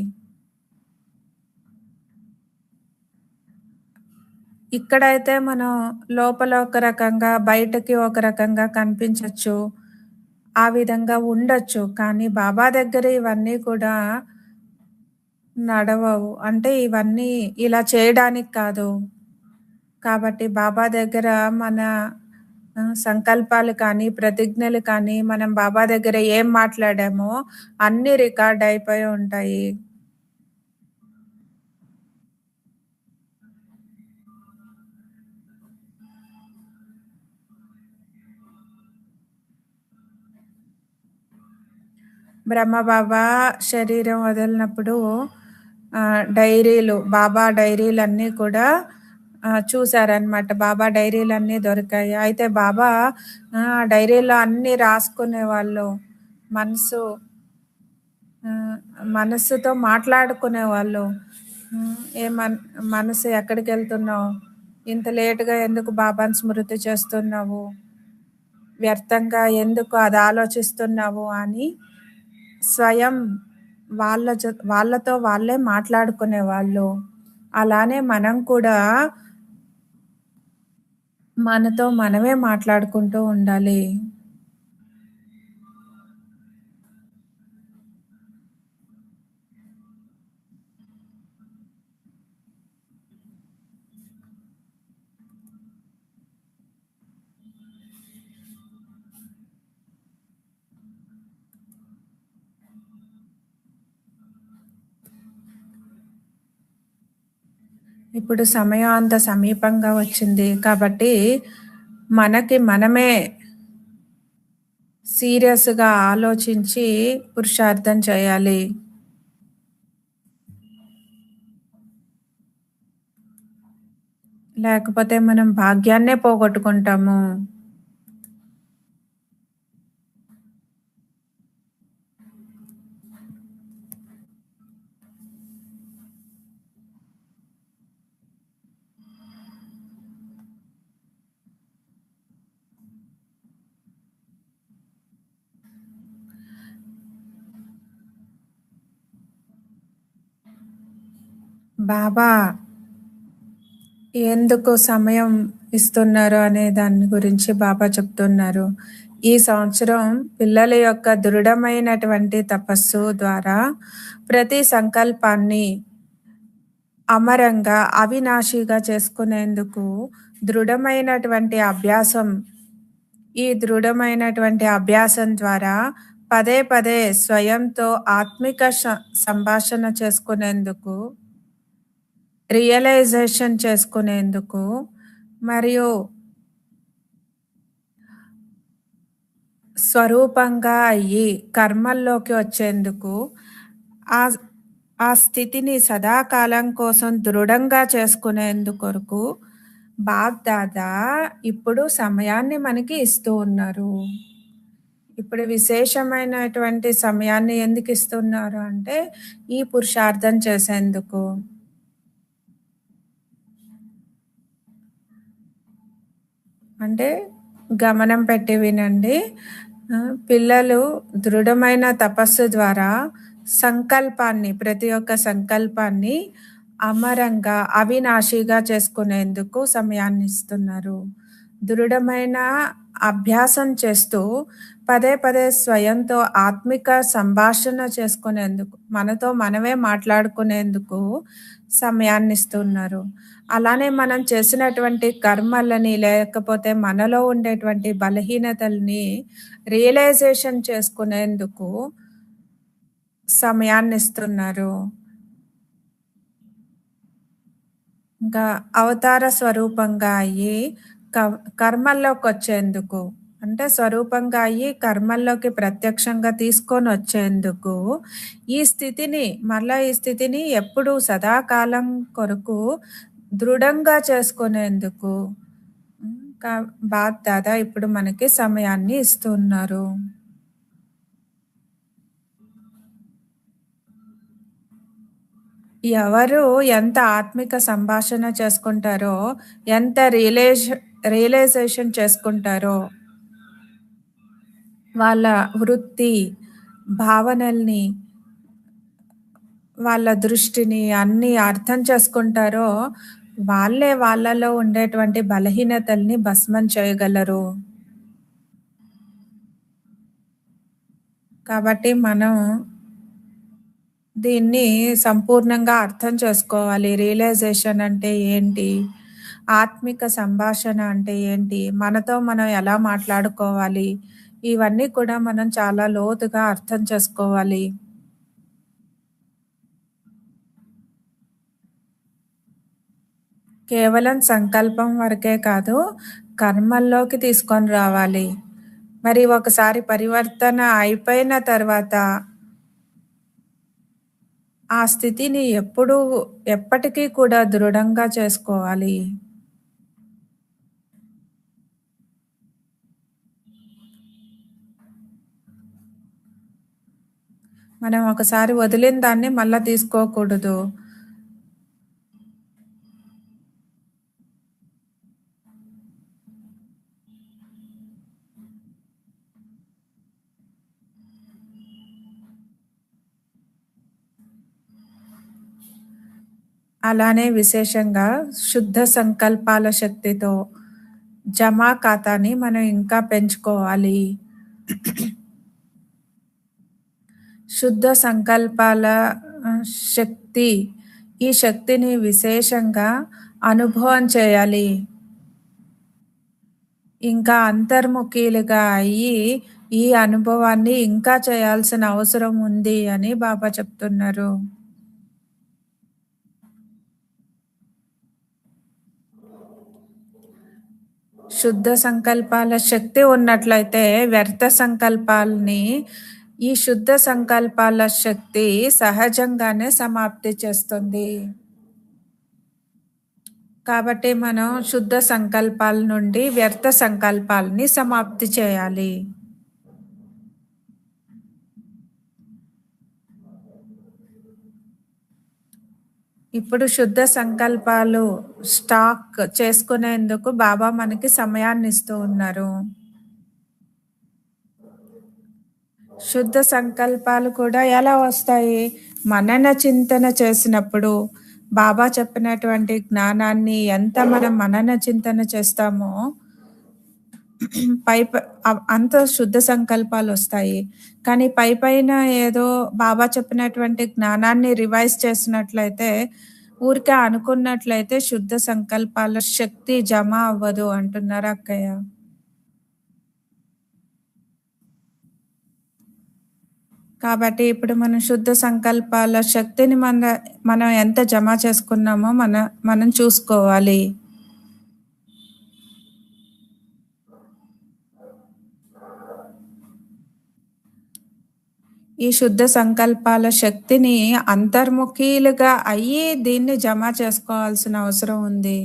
S2: ఇక్కడైతే మనం లోపల ఒక రకంగా, బయటకి ఒక రకంగా కనిపించొచ్చు. ఆ విధంగా ఉండొచ్చు. కానీ బాబా దగ్గర ఇవన్నీ కూడా నడవవు. అంటే ఇవన్నీ ఇలా చేయడానికి కాదు. కాబట్టి బాబా దగ్గర మన సంకల్పాలు కానీ, ప్రతిజ్ఞలు కానీ, మనం బాబా దగ్గర ఏం మాట్లాడామో అన్నీ రికార్డ్ అయిపోయి ఉంటాయి. బ్రహ్మబాబా శరీరం వదిలినప్పుడు డైరీలు, బాబా డైరీలన్నీ కూడా చూశారనమాట. బాబా డైరీలన్నీ దొరికాయి. అయితే బాబా డైరీలో అన్నీ రాసుకునేవాళ్ళు. మనస్సుతో మాట్లాడుకునేవాళ్ళు. మనసు ఎక్కడికి వెళ్తున్నావు? ఇంత లేటుగా ఎందుకు బాబాని స్మృతి చేస్తున్నావు? వ్యర్థంగా ఎందుకు అది ఆలోచిస్తున్నావు అని స్వయం వాళ్ళతో వాళ్ళే మాట్లాడుకునేవాళ్ళు. అలానే మనం కూడా మనతో మనమే మాట్లాడుకుంటూ ఉండాలి. ఇప్పుడు సమయం అంత సమీపంగా వచ్చింది కాబట్టి మనకి మనమే సీరియస్‌గా ఆలోచించి పురుషార్థం చేయాలి. లేకపోతే మనం భాగ్యాన్నే పోగొట్టుకుంటాము. బాబా ఎందుకు సమయం ఇస్తున్నారు అనే దాని గురించి బాబా చెప్తున్నారు. ఈ సంవత్సరం పిల్లల యొక్క దృఢమైనటువంటి తపస్సు ద్వారా ప్రతి సంకల్పాన్ని అమరంగా, అవినాశిగా చేసుకునేందుకు దృఢమైనటువంటి అభ్యాసం, ఈ దృఢమైనటువంటి అభ్యాసం ద్వారా పదే పదే స్వయంతో ఆత్మిక సంభాషణ చేసుకునేందుకు, రియలైజేషన్ చేసుకునేందుకు మరియు స్వరూపంగా అయ్యి కర్మల్లోకి వచ్చేందుకు ఆ ఆ స్థితిని సదాకాలం కోసం దృఢంగా చేసుకునేందుకొరకు బాప్ దాదా ఇప్పుడు సమయాన్ని మనకి ఇస్తూ ఉన్నారు. ఇప్పుడు విశేషమైనటువంటి సమయాన్ని ఎందుకు ఇస్తున్నారు అంటే ఈ పురుషార్థం చేసేందుకు. అంటే గమనం పెట్టి వినండి. పిల్లలు దృఢమైన తపస్సు ద్వారా సంకల్పాన్ని, ప్రతి ఒక్క సంకల్పాన్ని అమరంగా, అవినాశిగా చేసుకునేందుకు సమయాన్ని ఇస్తున్నారు. దృఢమైన అభ్యాసం చేస్తూ పదే పదే స్వయంతో ఆత్మిక సంభాషణ చేసుకునేందుకు, మనతో మనమే మాట్లాడుకునేందుకు సమయాన్ని ఇస్తున్నారు. అలానే మనం చేసినటువంటి కర్మలని, లేకపోతే మనలో ఉండేటువంటి బలహీనతల్ని రియలైజేషన్ చేసుకునేందుకు సమయాన్ని ఇస్తున్నారు. ఇంకా అవతార స్వరూపంగా అయ్యి కర్మల్లోకి వచ్చేందుకు, అంటే స్వరూపంగా అయ్యి కర్మల్లోకి ప్రత్యక్షంగా తీసుకొని వచ్చేందుకు ఈ స్థితిని ఎప్పుడూ సదాకాలం కొరకు దృఢంగా చేసుకునేందుకు బాప్ దాదా ఇప్పుడు మనకి సమయాన్ని ఇస్తున్నారు. ఎవరు ఎంత ఆత్మిక సంభాషణ చేసుకుంటారో, ఎంత రియలైజేషన్ చేసుకుంటారో, వాళ్ళ వృత్తి, భావనల్ని, వాళ్ళ దృష్టిని అన్నీ అర్థం చేసుకుంటారో వాళ్ళే వాళ్ళలో ఉండేటువంటి బలహీనతల్ని భస్మం చేయగలరు. కాబట్టి మనం దీన్ని సంపూర్ణంగా అర్థం చేసుకోవాలి. రియలైజేషన్ అంటే ఏంటి? ఆత్మిక సంభాషణ అంటే ఏంటి? మనతో మనం ఎలా మాట్లాడుకోవాలి? ఇవన్నీ కూడా మనం చాలా లోతుగా అర్థం చేసుకోవాలి. కేవలం సంకల్పం వరకే కాదు, కర్మల్లోకి తీసుకొని రావాలి. మరి ఒకసారి పరివర్తన అయిపోయిన తర్వాత ఆ స్థితిని ఎప్పటికీ కూడా దృఢంగా చేసుకోవాలి. మనం ఒకసారి వదిలిన దాన్ని మళ్ళా తీసుకోకూడదు. అలానే విశేషంగా శుద్ధ సంకల్పాల శక్తితో జమా ఖాతాని మనం ఇంకా పెంచుకోవాలి. శుద్ధ సంకల్పాల శక్తి, ఈ శక్తిని విశేషంగా అనుభవం చేయాలి. ఇంకా అంతర్ముఖీలుగా అయ్యి ఈ అనుభవాన్ని ఇంకా చేయాల్సిన అవసరం ఉంది అని బాబా చెప్తున్నారు. శుద్ధ సంకల్పాల శక్తి ఉన్నట్లయితే వ్యర్థ సంకల్పాలని ఈ శుద్ధ సంకల్పాల శక్తి సహజంగానే సమాప్తి చేస్తుంది. కాబట్టి మనం శుద్ధ సంకల్పాల నుండి వ్యర్థ సంకల్పాలని సమాప్తి చేయాలి. ఇప్పుడు శుద్ధ సంకల్పాలు స్టాక్ చేసుకునేందుకు బాబా మనకి సమయాన్ని ఇస్తూ ఉన్నారు. శుద్ధ సంకల్పాలు కూడా ఎలా వస్తాయి? మనన చింతన చేసినప్పుడు బాబా చెప్పినటువంటి జ్ఞానాన్ని ఎంత మనం మనన చింతన చేస్తామో అంత శుద్ధ సంకల్పాలు వస్తాయి. కానీ పైన ఏదో బాబా చెప్పినటువంటి జ్ఞానాన్ని రివైజ్ చేసినట్లయితే, ఊరికే అనుకున్నట్లయితే శుద్ధ సంకల్పాల శక్తి జమ అవ్వదు అంటున్నారు అక్కయ్య. కాబట్టి ఇప్పుడు మనం శుద్ధ సంకల్పాల శక్తిని మనం ఎంత జమ చేసుకున్నామో మనం చూసుకోవాలి. ఈ శుద్ధ సంకల్పాల శక్తిని అంతర్ముఖీలుగా అయ్యి దీన్ని జమ చేసుకోవాల్సిన అవసరం ఉంది.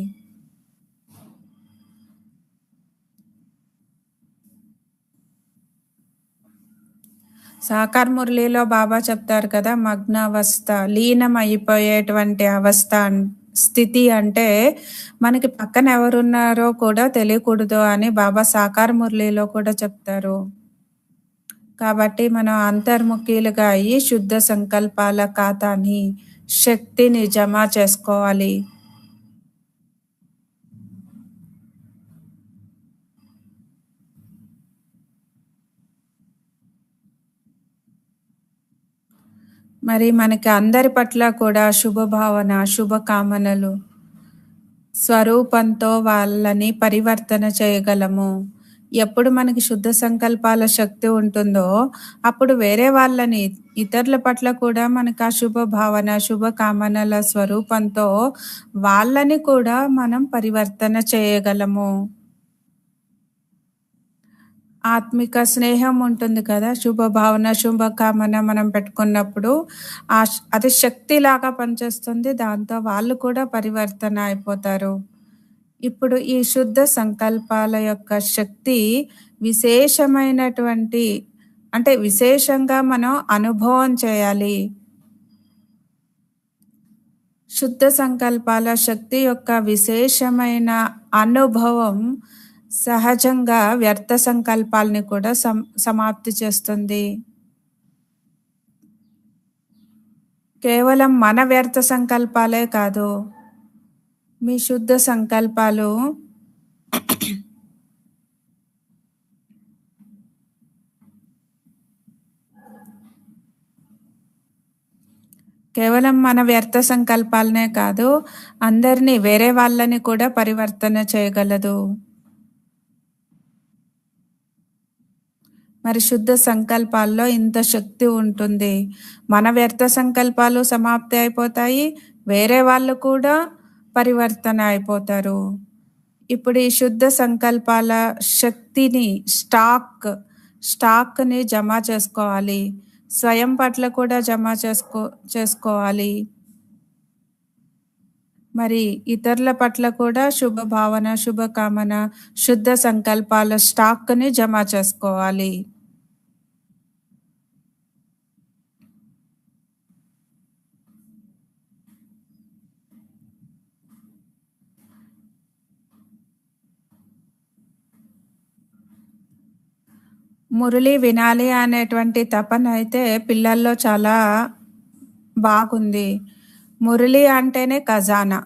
S2: సాకార్ మురళిలో బాబా చెప్తారు కదా, మగ్నావస్థ, లీనం అయిపోయేటువంటి స్థితి అంటే మనకి పక్కన ఎవరున్నారో కూడా తెలియకూడదు అని బాబా సాకార్ మురళిలో కూడా చెప్తారు. కాబట్టి మనం అంతర్ముఖీలుగా అయ్యి శుద్ధ సంకల్పాల ఖాతాని శక్తిని జమ చేసుకోవాలి. మరి మనకి అందరి పట్ల కూడా శుభభావన, శుభకామనలు స్వరూపంతో వాళ్ళని పరివర్తన చేయగలము. ఎప్పుడు మనకి శుద్ధ సంకల్పాల శక్తి ఉంటుందో అప్పుడు వేరే వాళ్ళని, ఇతరుల పట్ల కూడా మనకు ఆ శుభ భావన, శుభకామనల స్వరూపంతో వాళ్ళని కూడా మనం పరివర్తన చేయగలము. ఆత్మిక స్నేహం ఉంటుంది కదా, శుభ భావన, శుభకామన మనం పెట్టుకున్నప్పుడు అది శక్తిలాగా పనిచేస్తుంది. దాంతో వాళ్ళు కూడా పరివర్తన అయిపోతారు. ఇప్పుడు ఈ శుద్ధ సంకల్పాల యొక్క శక్తి విశేషమైనటువంటి, అంటే విశేషంగా మనం అనుభవం చేయాలి. శుద్ధ సంకల్పాల శక్తి యొక్క విశేషమైన అనుభవం సహజంగా వ్యర్థ సంకల్పాలని కూడా సమాప్తి చేస్తుంది. కేవలం మన వ్యర్థ సంకల్పాలే కాదు, మీ శుద్ధ సంకల్పాలు కేవలం మన వ్యర్థ సంకల్పాలనే కాదు, అందరినీ, వేరే వాళ్ళని కూడా పరివర్తన చేయగలదు. మరి శుద్ధ సంకల్పాల్లో ఇంత శక్తి ఉంటుంది. మన వ్యర్థ సంకల్పాలు సమాప్తి అయిపోతాయి, వేరే వాళ్ళు కూడా పరివర్తన అయిపోతారు. ఇప్పుడు ఈ శుద్ధ సంకల్పాల శక్తిని స్టాక్ని జమ చేసుకోవాలి. స్వయం పట్ల కూడా జమ చేసుకోవాలి. మరి ఇతరుల పట్ల కూడా శుభ భావన, శుభకామన, శుద్ధ సంకల్పాల స్టాక్ని జమ చేసుకోవాలి. మురళి వినాలి అనేటువంటి తపన అయితే పిల్లల్లో చాలా బాగుంది. మురళి అంటేనే ఖజానా.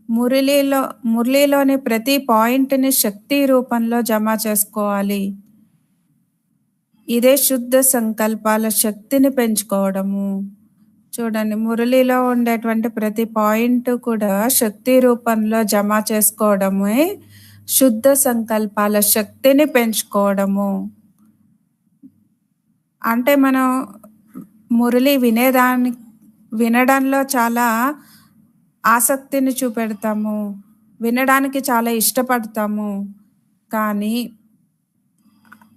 S2: మురళిలోని ప్రతి పాయింట్ని శక్తి రూపంలో జమ చేసుకోవాలి. ఇదే శుద్ధ సంకల్పాల శక్తిని పెంచుకోవడము. చూడండి, మురళిలో ఉండేటువంటి ప్రతి పాయింట్ కూడా శక్తి రూపంలో జమ చేసుకోవడమే శుద్ధ సంకల్పాల శక్తిని పెంచుకోవడము. అంటే మనం మురళి వినడంలో చాలా ఆసక్తిని చూపెడతాము, వినడానికి చాలా ఇష్టపడతాము. కానీ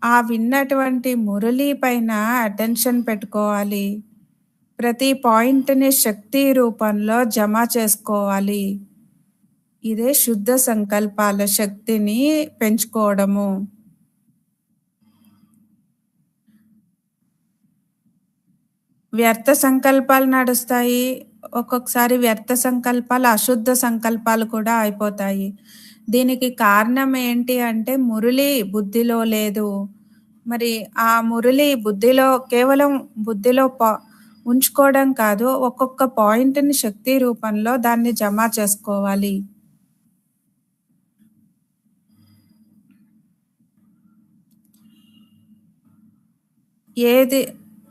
S2: ఆ విన్నటువంటి మురళి పైన అటెన్షన్ పెట్టుకోవాలి. ప్రతి పాయింట్‌ని శక్తి రూపంలో జమ చేసుకోవాలి. ఇదే శుద్ధ సంకల్పాల శక్తిని పెంచుకోవడము. వ్యర్థ సంకల్పాలు నడుస్తాయి. ఒక్కొక్కసారి వ్యర్థ సంకల్పాలు, అశుద్ధ సంకల్పాలు కూడా అయిపోతాయి. దీనికి కారణం ఏంటి అంటే మురళి బుద్ధిలో లేదు. మరి ఆ మురళి బుద్ధిలో కేవలం బుద్ధిలో ఉంచుకోవడం కాదు, ఒక్కొక్క పాయింట్‌ని శక్తి రూపంలో దాన్ని జమ చేసుకోవాలి.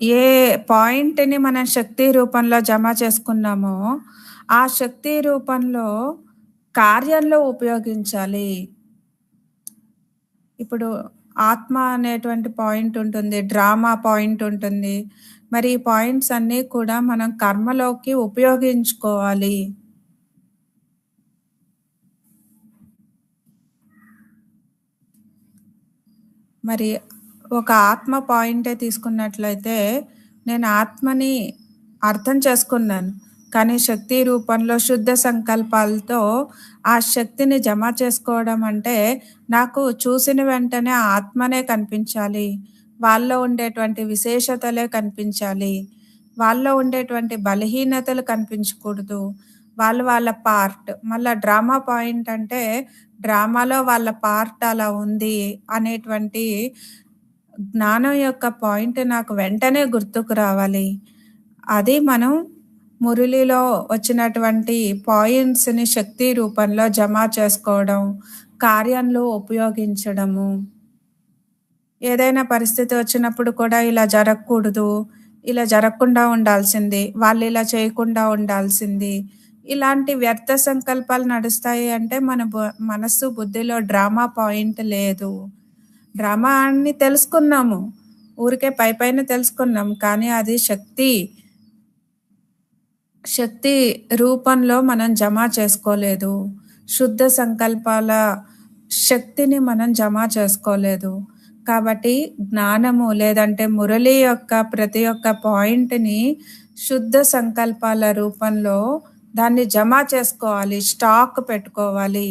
S2: ఏ పాయింట్‌ని మనం శక్తి రూపంలో జమ చేసుకున్నామో, ఆ శక్తి రూపంలో కార్యంలో ఉపయోగించాలి. ఇప్పుడు ఆత్మ అనేటువంటి పాయింట్ ఉంటుంది. డ్రామా పాయింట్ ఉంటుంది. మరి ఈ పాయింట్స్ అన్నీ కూడా మనం కర్మలోకి ఉపయోగించుకోవాలి. మరి ఒక ఆత్మ పాయింటే తీసుకున్నట్లయితే, నేను ఆత్మని అర్థం చేసుకున్నాను. కానీ శక్తి రూపంలో శుద్ధ సంకల్పాలతో ఆ శక్తిని జమ చేసుకోవడం అంటే, నాకు చూసిన వెంటనే ఆ ఆత్మనే కనిపించాలి. వాళ్ళలో ఉండేటువంటి విశేషతలే కనిపించాలి. వాళ్ళలో ఉండేటువంటి బలహీనతలు కనిపించకూడదు. వాళ్ళ పార్ట్. మళ్ళా డ్రామా పాయింట్ అంటే, డ్రామాలో వాళ్ళ పార్ట్ అలా ఉంది అనేటువంటి జ్ఞానం యొక్క పాయింట్ నాకు వెంటనే గుర్తుకు రావాలి. అది మనం మురళిలో వచ్చినటువంటి పాయింట్స్‌ని శక్తి రూపంలో జమ చేసుకోవడం, కార్యంలో ఉపయోగించడము. ఏదైనా పరిస్థితి వచ్చినప్పుడు కూడా ఇలా జరగకూడదు, ఇలా జరగకుండా ఉండాల్సింది, వాళ్ళు ఇలా చేయకుండా ఉండాల్సింది. ఇలాంటి వ్యర్థ సంకల్పాలు నడుస్తాయి అంటే మన మనస్సు బుద్ధిలో డ్రామా పాయింట్ లేదు. డ్రామా అని తెలుసుకున్నాము. ఊరికే పైపైన తెలుసుకున్నాం. కానీ అది శక్తి రూపంలో మనం జమ చేసుకోలేదు. శుద్ధ సంకల్పాల శక్తిని మనం జమ చేసుకోలేదు. కాబట్టి జ్ఞానము లేదంటే మురళి యొక్క ప్రతి ఒక్క పాయింట్‌ని శుద్ధ సంకల్పాల రూపంలో దాన్ని జమ చేసుకోవాలి. స్టాక్ పెట్టుకోవాలి.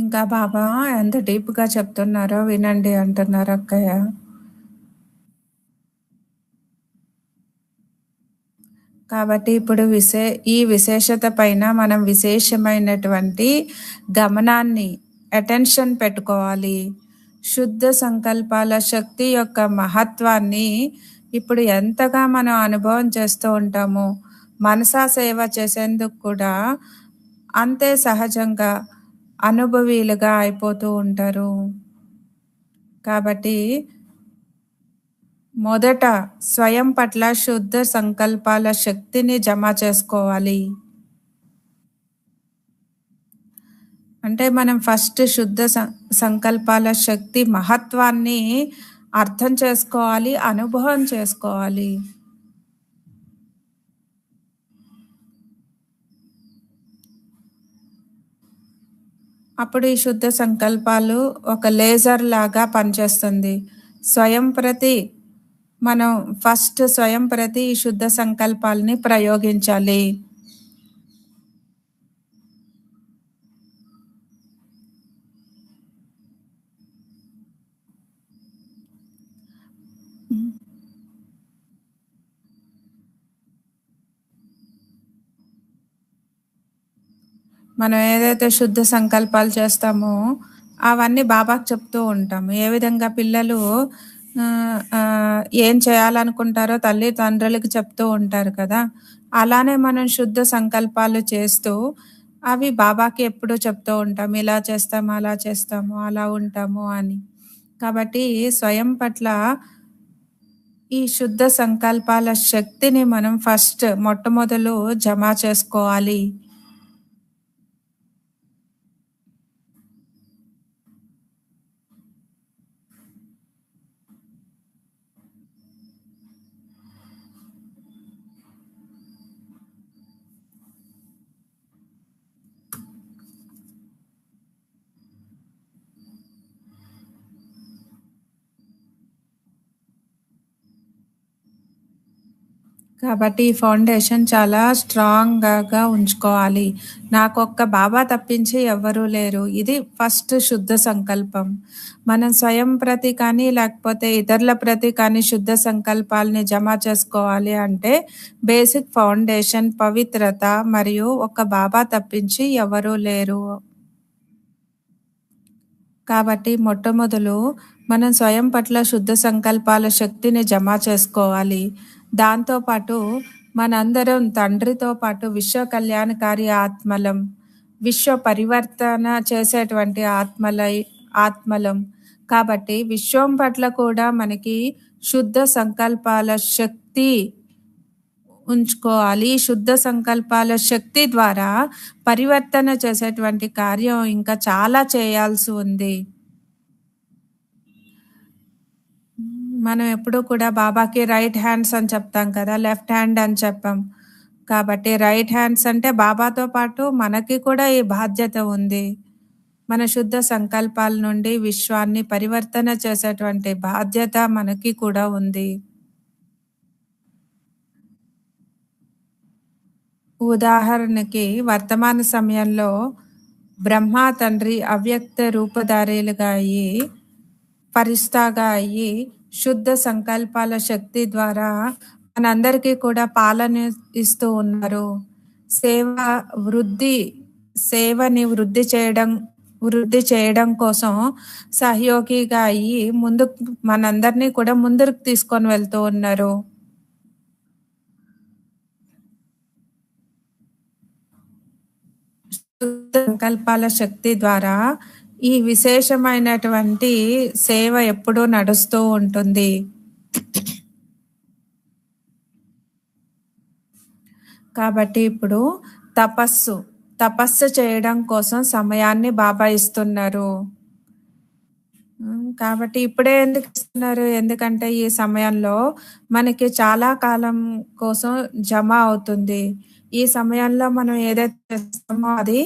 S2: ఇంకా బాబా ఎంత డీప్‌గా చెప్తున్నారో వినండి అంటున్నారు అక్కయ్య. కాబట్టి ఇప్పుడు ఈ విశేషత పైన మనం విశేషమైనటువంటి గమనాన్ని అటెన్షన్ పెట్టుకోవాలి. శుద్ధ సంకల్పాల శక్తి యొక్క మహత్వాన్ని ఇప్పుడు ఎంతగా మనం అనుభవం చేస్తూ ఉంటామో, మనసా సేవ చేసేందుకు కూడా అంతే సహజంగా అనుభవీలుగా అయిపోతూ ఉంటారు. కాబట్టి మొదట స్వయం పట్ల శుద్ధ సంకల్పాల శక్తిని జమ చేసుకోవాలి. అంటే మనం ఫస్ట్ శుద్ధ సంకల్పాల శక్తి మహత్వాన్ని అర్థం చేసుకోవాలి, అనుభవం చేసుకోవాలి. అప్పుడు ఈ శుద్ధ సంకల్పాలు ఒక లేజర్ లాగా పనిచేస్తుంది. మనం ఫస్ట్ స్వయం ప్రతి ఈ శుద్ధ సంకల్పాలని ప్రయోగించాలి. మనం ఏదైతే శుద్ధ సంకల్పాలు చేస్తామో అవన్నీ బాబాకు చెప్తూ ఉంటాము. ఏ విధంగా పిల్లలు ఏం చేయాలనుకుంటారో తల్లిదండ్రులకి చెప్తూ ఉంటారు కదా! అలానే మనం శుద్ధ సంకల్పాలు చేస్తూ, అవి బాబాకి ఎప్పుడూ చెప్తూ ఉంటాం. ఇలా చేస్తాము, అలా చేస్తాము, అలా ఉంటాము అని. కాబట్టి స్వయం పట్ల ఈ శుద్ధ సంకల్పాల శక్తిని మనం మొట్టమొదలు జమ చేసుకోవాలి. కాబట్టి ఈ ఫౌండేషన్ చాలా స్ట్రాంగ్‌గా ఉంచుకోవాలి. నాకొక్క బాబా తప్పించి ఎవ్వరూ లేరు. ఇది ఫస్ట్ శుద్ధ సంకల్పం. మనం స్వయం ప్రతి కానీ, లేకపోతే ఇతరుల ప్రతి కానీ శుద్ధ సంకల్పాల్ని జమ చేసుకోవాలి అంటే బేసిక్ ఫౌండేషన్ పవిత్రత మరియు ఒక్క బాబా తప్పించి ఎవరూ లేరు. కాబట్టి మొట్టమొదలు మనం స్వయం పట్ల శుద్ధ సంకల్పాల శక్తిని జమ చేసుకోవాలి. దాంతో పాటు మనందరం తండ్రితో పాటు విశ్వ కళ్యాణకారి ఆత్మలం, విశ్వ పరివర్తన చేసేటువంటి ఆత్మలం. కాబట్టి విశ్వం పట్ల కూడా మనకి శుద్ధ సంకల్పాల శక్తి ఉంచుకోవాలి. శుద్ధ సంకల్పాల శక్తి ద్వారా పరివర్తన చేసేటువంటి కార్యం ఇంకా చాలా చేయాల్సి ఉంది. మనం ఎప్పుడూ కూడా బాబాకి రైట్ హ్యాండ్స్ అని చెప్తాం కదా! లెఫ్ట్ హ్యాండ్ అని చెప్పం. కాబట్టి రైట్ హ్యాండ్స్ అంటే బాబాతో పాటు మనకి కూడా ఈ బాధ్యత ఉంది. మన శుద్ధ సంకల్పాల నుండి విశ్వాన్ని పరివర్తన చేసేటువంటి బాధ్యత మనకి కూడా ఉంది. ఉదాహరణకి వర్తమాన సమయంలో బ్రహ్మ తండ్రి అవ్యక్త రూపధారీలుగా అయ్యి, ఫరిస్తాగా అయ్యి, శుద్ధ సంకల్పాల శక్తి ద్వారా మనందరికీ కూడా పాలన ఇస్తూ ఉన్నారు. సేవని వృద్ధి చేయడం కోసం సహయోగిగా అయ్యి మనందరినీ కూడా ముందుకు తీసుకొని వెళ్తూ ఉన్నారు. సంకల్పాల శక్తి ద్వారా ఈ విశేషమైనటువంటి సేవ ఎప్పుడూ నడుస్తూ ఉంటుంది. కాబట్టి ఇప్పుడు తపస్సు చేయడం కోసం సమయాన్ని బాబా ఇస్తున్నారు. కాబట్టి ఇప్పుడే ఎందుకు ఇస్తున్నారు? ఎందుకంటే ఈ సమయంలో మనకి చాలా కాలం కోసం జమ అవుతుంది. ఈ సమయంలో మనం ఏదైతే చేస్తామో అది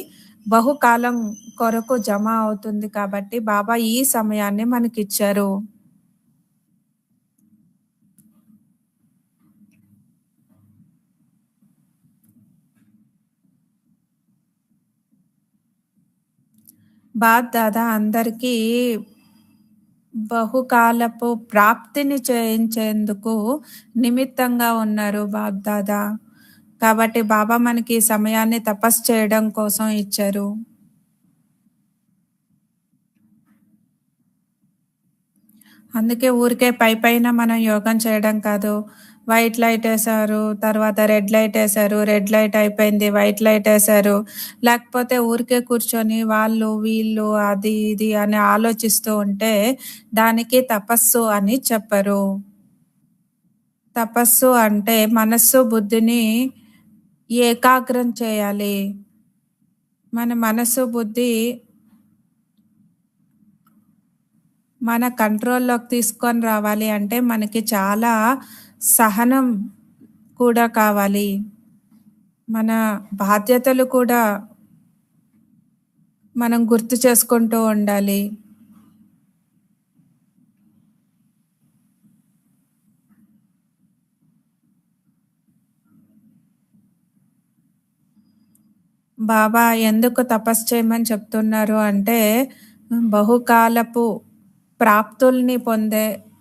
S2: బహుకాలం కొరకు జమ అవుతుంది. కాబట్టి బాబా ఈ సమయాన్ని మనకిచ్చారు. బాప్ దాదా అందరికీ బహుకాలపు ప్రాప్తిని చేయించేందుకు నిమిత్తంగా ఉన్నారు బాప్ దాదా. కాబట్టి బాబా మనకి సమయాన్ని తపస్సు చేయడం కోసం ఇచ్చారు. అందుకే ఊరికే పైన మనం యోగం చేయడం కాదు. వైట్ లైట్ వేశారు, తర్వాత రెడ్ లైట్ వేశారు, రెడ్ లైట్ అయిపోయింది, వైట్ లైట్ వేశారు. లేకపోతే ఊరికే కూర్చొని వాళ్ళు వీళ్ళు అది ఇది అని ఆలోచిస్తూ ఉంటే దానికి తపస్సు అని చెప్పరు. తపస్సు అంటే మనస్సు బుద్ధిని ఏకాగ్రం చేయాలి. మన మనస్సు బుద్ధి మన కంట్రోల్లోకి తీసుకొని రావాలి అంటే మనకి చాలా సహనం కూడా కావాలి. మన బాధ్యతలు కూడా మనం గుర్తు చేసుకుంటూ ఉండాలి. బాబా ఎందుకు తపస్సు చేయమని చెప్తున్నారు అంటే బహుకాలపు ప్రాప్తుల్ని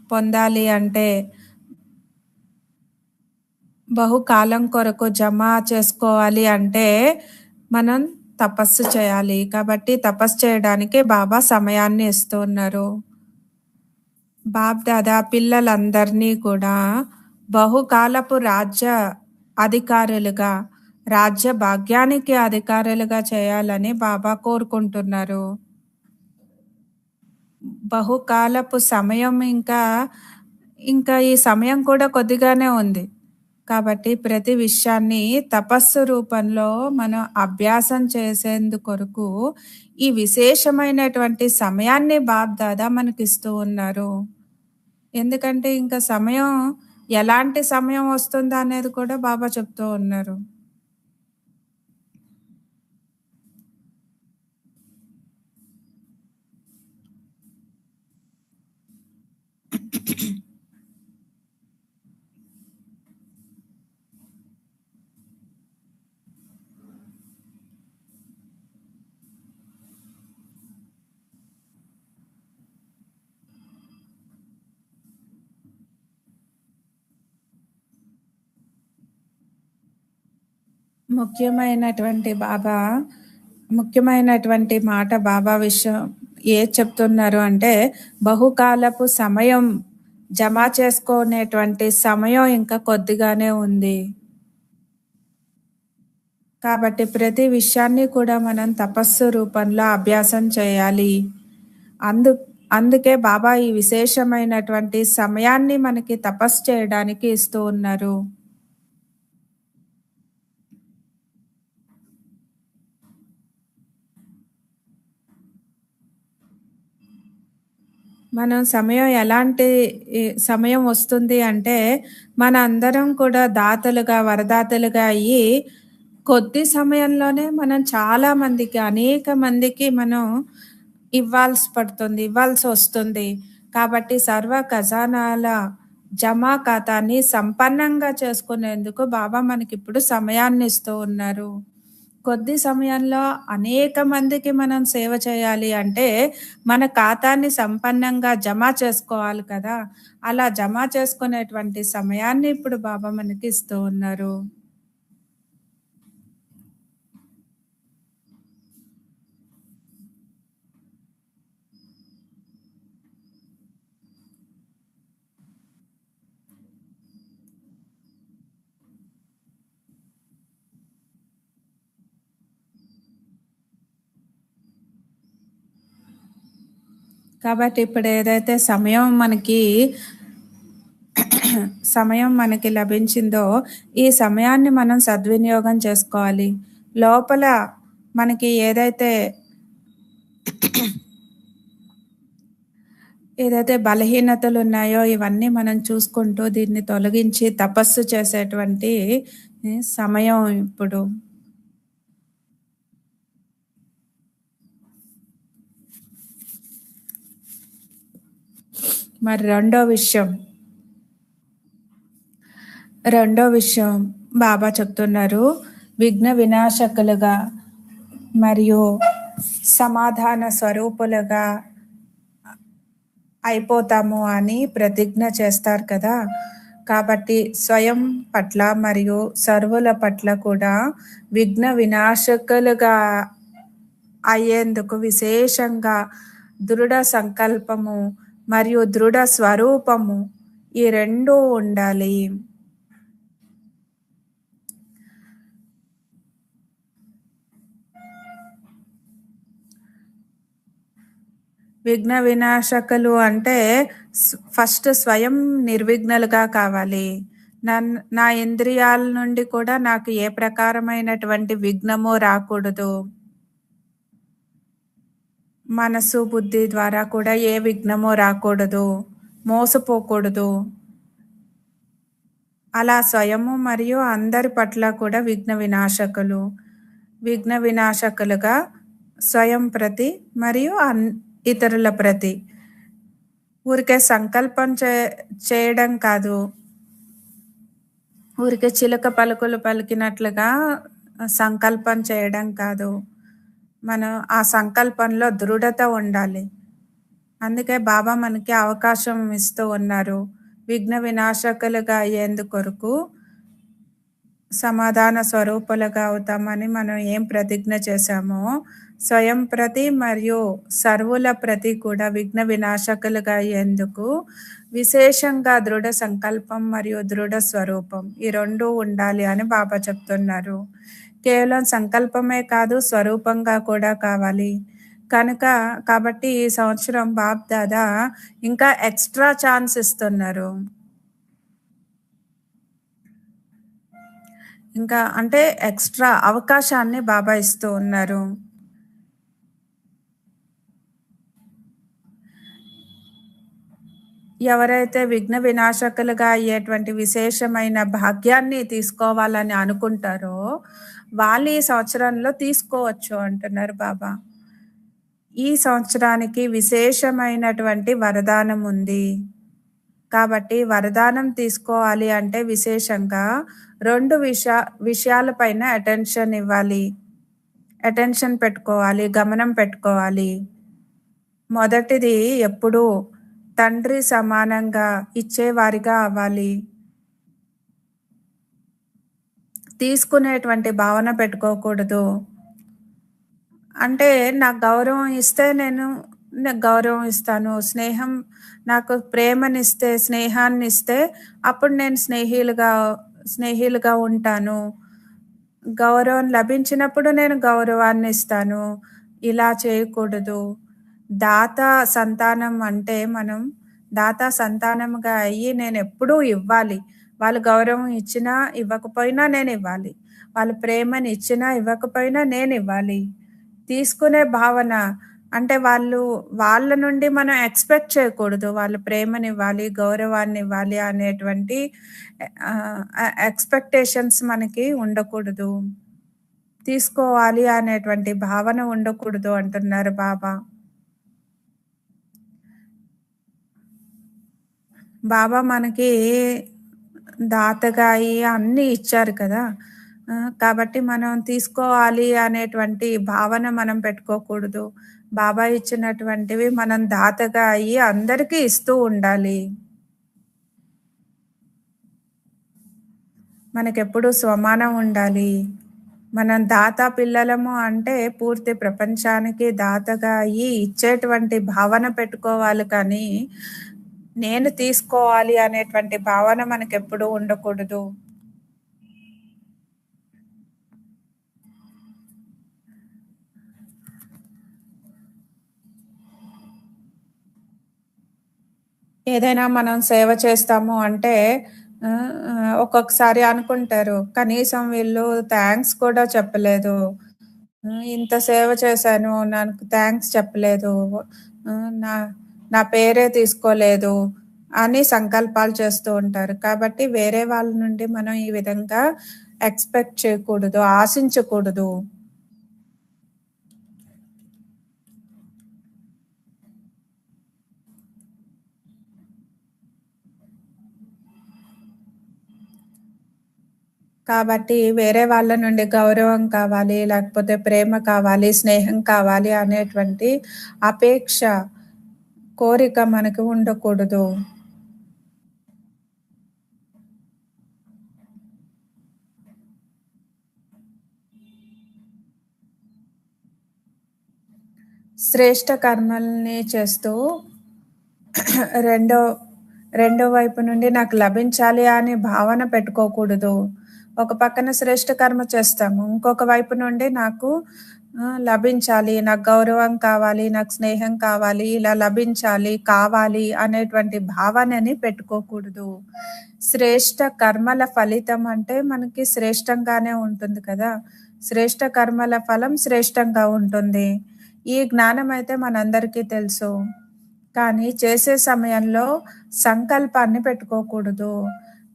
S2: పొందాలి అంటే బహుకాలం కొరకు జమ చేసుకోవాలి అంటే మనం తపస్సు చేయాలి. కాబట్టి తపస్సు చేయడానికి బాబా సమయాన్ని ఇస్తున్నారు. బాప్దాదా పిల్లలందరినీ కూడా బహుకాలపు రాజ్య అధికారులుగా, రాజ్య భాగ్యానికి అధికారులుగా చేయాలని బాబా కోరుకుంటున్నారు. బహుకాలపు సమయం ఇంకా ఈ సమయం కూడా కొద్దిగానే ఉంది. కాబట్టి ప్రతి విషయాన్ని తపస్సు రూపంలో మనం అభ్యాసం చేసేందుకొరకు ఈ విశేషమైనటువంటి సమయాన్ని బాప్దాదా మనకిస్తూ ఉన్నారు. ఎందుకంటే ఇంకా సమయం ఎలాంటి సమయం వస్తుందా అనేది కూడా బాబా చెప్తూ ఉన్నారు. ముఖ్యమైనటువంటి మాట బాబా విషయం చెప్తున్నారు అంటే, బహుకాలపు సమయం జమ చేసుకునేటువంటి సమయం ఇంకా కొద్దిగానే ఉంది. కాబట్టి ప్రతి విషయాన్ని కూడా మనం తపస్సు రూపంలో అభ్యాసం చేయాలి. అందుకే బాబా ఈ విశేషమైనటువంటి సమయాన్ని మనకి తపస్సు చేయడానికి ఇస్తూ ఉన్నారు. మనం ఎలాంటి సమయం వస్తుంది అంటే, మన అందరం కూడా దాతలుగా, వరదాతలుగా అయ్యి కొద్ది సమయంలోనే మనం చాలా మందికి, అనేక మందికి మనం ఇవ్వాల్సి వస్తుంది. కాబట్టి సర్వ ఖజానాల జమా ఖాతాని సంపన్నంగా చేసుకునేందుకు బాబా మనకిప్పుడు సమయాన్ని ఇస్తూ ఉన్నారు. కొద్ది సమయంలో అనేక మందికి మనం సేవ చేయాలి అంటే మన ఖాతాని సంపన్నంగా జమ చేసుకోవాలి కదా! అలా జమ చేసుకునేటువంటి సమయాన్ని ఇప్పుడు బాబా మనకి ఇస్తూ ఉన్నారు. కాబట్టి ఇప్పుడు ఏదైతే సమయం మనకి లభించిందో ఈ సమయాన్ని మనం సద్వినియోగం చేసుకోవాలి. లోపల మనకి ఏదైతే బలహీనతలు ఉన్నాయో ఇవన్నీ మనం చూసుకుంటూ దీన్ని తొలగించి తపస్సు చేసేటువంటి సమయం ఇప్పుడు. మరి రెండో విషయం బాబా చెప్తున్నారు, విఘ్న వినాశకులుగా మరియు సమాధాన స్వరూపులుగా అయిపోతాము అని ప్రతిజ్ఞ చేస్తారు కదా. కాబట్టి స్వయం పట్ల మరియు సర్వుల పట్ల కూడా విఘ్న వినాశకులుగా అయ్యేందుకు విశేషంగా దృఢ సంకల్పము మరియు దృఢ స్వరూపము ఈ రెండూ ఉండాలి. విఘ్న వినాశకులు అంటే ఫస్ట్ స్వయం నిర్విఘ్నులుగా కావాలి. నా ఇంద్రియాల నుండి కూడా నాకు ఏ ప్రకారమైనటువంటి విఘ్నము రాకూడదు. మనసు బుద్ధి ద్వారా కూడా ఏ విఘ్నము రాకూడదు, మోసపోకూడదు. అలా స్వయము మరియు అందరి పట్ల కూడా విఘ్న వినాశకులుగా స్వయం ప్రతి మరియు ఇతరుల ప్రతి ఊరికే సంకల్పం చేయడం కాదు, ఊరికే చిలక పలుకులు పలికినట్లుగా సంకల్పం చేయడం కాదు. మనం ఆ సంకల్పంలో దృఢత ఉండాలి. అందుకే బాబా మనకి అవకాశం ఇస్తూ ఉన్నారు. విఘ్న వినాశకులుగా అయ్యేందుకొరకు సమాధాన స్వరూపులుగా అవుతామని మనం ఏం ప్రతిజ్ఞ చేశామో, స్వయం ప్రతి మరియు సర్వుల ప్రతి కూడా విఘ్న వినాశకులుగా అయ్యేందుకు విశేషంగా దృఢ సంకల్పం మరియు దృఢ స్వరూపం ఈ 2 ఉండాలి అని బాబా చెప్తున్నారు. కేవలం సంకల్పమే కాదు, స్వరూపంగా కూడా కావాలి. కాబట్టి ఈ సంవత్సరం బాప్ దాదా ఇంకా ఎక్స్‌ట్రా ఛాన్స్ ఇస్తున్నారు. ఇంకా అంటే ఎక్స్‌ట్రా అవకాశాన్ని బాబా ఇస్తూ ఉన్నారు. ఎవరైతే విఘ్న వినాశకులుగా అయ్యేటువంటి విశేషమైన భాగ్యాన్ని తీసుకోవాలని అనుకుంటారో, వాళ్ళు ఈ సంవత్సరంలో తీసుకోవచ్చు అంటున్నారు బాబా. ఈ సంవత్సరానికి విశేషమైనటువంటి వరదానం ఉంది. కాబట్టి వరదానం తీసుకోవాలి అంటే విశేషంగా 2 విషయాలపైన అటెన్షన్ ఇవ్వాలి. అటెన్షన్ పెట్టుకోవాలి, గమనం పెట్టుకోవాలి. మొదటిది ఎప్పుడూ తండ్రి సమానంగా ఇచ్చేవారిగా అవ్వాలి. తీసుకునేటువంటి భావన పెట్టుకోకూడదు. అంటే నాకు గౌరవం ఇస్తే నాకు గౌరవం ఇస్తాను. నాకు ప్రేమనిస్తే, స్నేహాన్నిస్తే అప్పుడు నేను స్నేహిలుగా ఉంటాను. గౌరవం లభించినప్పుడు నేను గౌరవాన్నిస్తాను. ఇలా చేయకూడదు. దాత సంతానం అంటే మనం దాత సంతానంగా అయ్యి నేనెప్పుడూ ఇవ్వాలి. వాళ్ళు గౌరవం ఇచ్చినా, ఇవ్వకపోయినా నేనివ్వాలి. వాళ్ళు ప్రేమని ఇచ్చినా, ఇవ్వకపోయినా నేనివ్వాలి. తీసుకునే భావన అంటే వాళ్ళ నుండి మనం ఎక్స్‌పెక్ట్ చేయకూడదు. వాళ్ళు ప్రేమనివ్వాలి, గౌరవాన్నివ్వాలి అనేటువంటి ఎక్స్‌పెక్టేషన్స్ మనకి ఉండకూడదు. తీసుకోవాలి అనేటువంటి భావన ఉండకూడదు అంటున్నారు బాబా. బాబా మనకి దాతగా అయ్యి అన్నీ ఇచ్చారు కదా! కాబట్టి మనం తీసుకోవాలి అనేటువంటి భావన మనం పెట్టుకోకూడదు. బాబా ఇచ్చినటువంటివి మనం దాతగా అయ్యి అందరికీ ఇస్తూ ఉండాలి. మనకెప్పుడూ స్వమానం ఉండాలి. మనం దాత పిల్లలము అంటే పూర్తి ప్రపంచానికి దాతగా అయ్యి ఇచ్చేటువంటి భావన పెట్టుకోవాలి కానీ, నేను తీసుకోవాలి అనేటువంటి భావన మనకెప్పుడూ ఉండకూడదు. ఏదైనా మనం సేవ చేస్తాము అంటే ఒక్కొక్కసారి అనుకుంటారు. కనీసం వీళ్ళు థాంక్స్ కూడా చెప్పలేదు. ఇంత సేవ చేశాను. నాకు థాంక్స్ చెప్పలేదు. నా నా పేరే తీసుకోలేదు అని సంకల్పాలు చేస్తూ ఉంటారు. కాబట్టి వేరే వాళ్ళ నుండి మనం ఈ విధంగా ఎక్స్‌పెక్ట్ చేయకూడదు. ఆశించకూడదు. కాబట్టి వేరే వాళ్ళ నుండి గౌరవం కావాలి, లేకపోతే ప్రేమ కావాలి, స్నేహం కావాలి అనేటువంటి అపేక్ష, కోరిక మనకు ఉండకూడదు. శ్రేష్ఠ కర్మల్ని చేస్తూ రెండో రెండో వైపు నుండి నాకు లభించాలి అనే భావన పెట్టుకోకూడదు. ఒక పక్కన శ్రేష్ఠ కర్మ చేస్తాము. ఇంకొక వైపు నుండి నాకు లభించాలి, నాకు గౌరవం కావాలి, నాకు స్నేహం కావాలి, ఇలా లభించాలి, కావాలి అనేటువంటి భావనని పెట్టుకోకూడదు. శ్రేష్ఠ కర్మల ఫలితం అంటే మనకి శ్రేష్టంగానే ఉంటుంది కదా! శ్రేష్ఠ కర్మల ఫలం శ్రేష్టంగా ఉంటుంది. ఈ జ్ఞానం అయితే మనందరికీ తెలుసు. కానీ చేసే సమయంలో సంకల్పాన్ని పెట్టుకోకూడదు.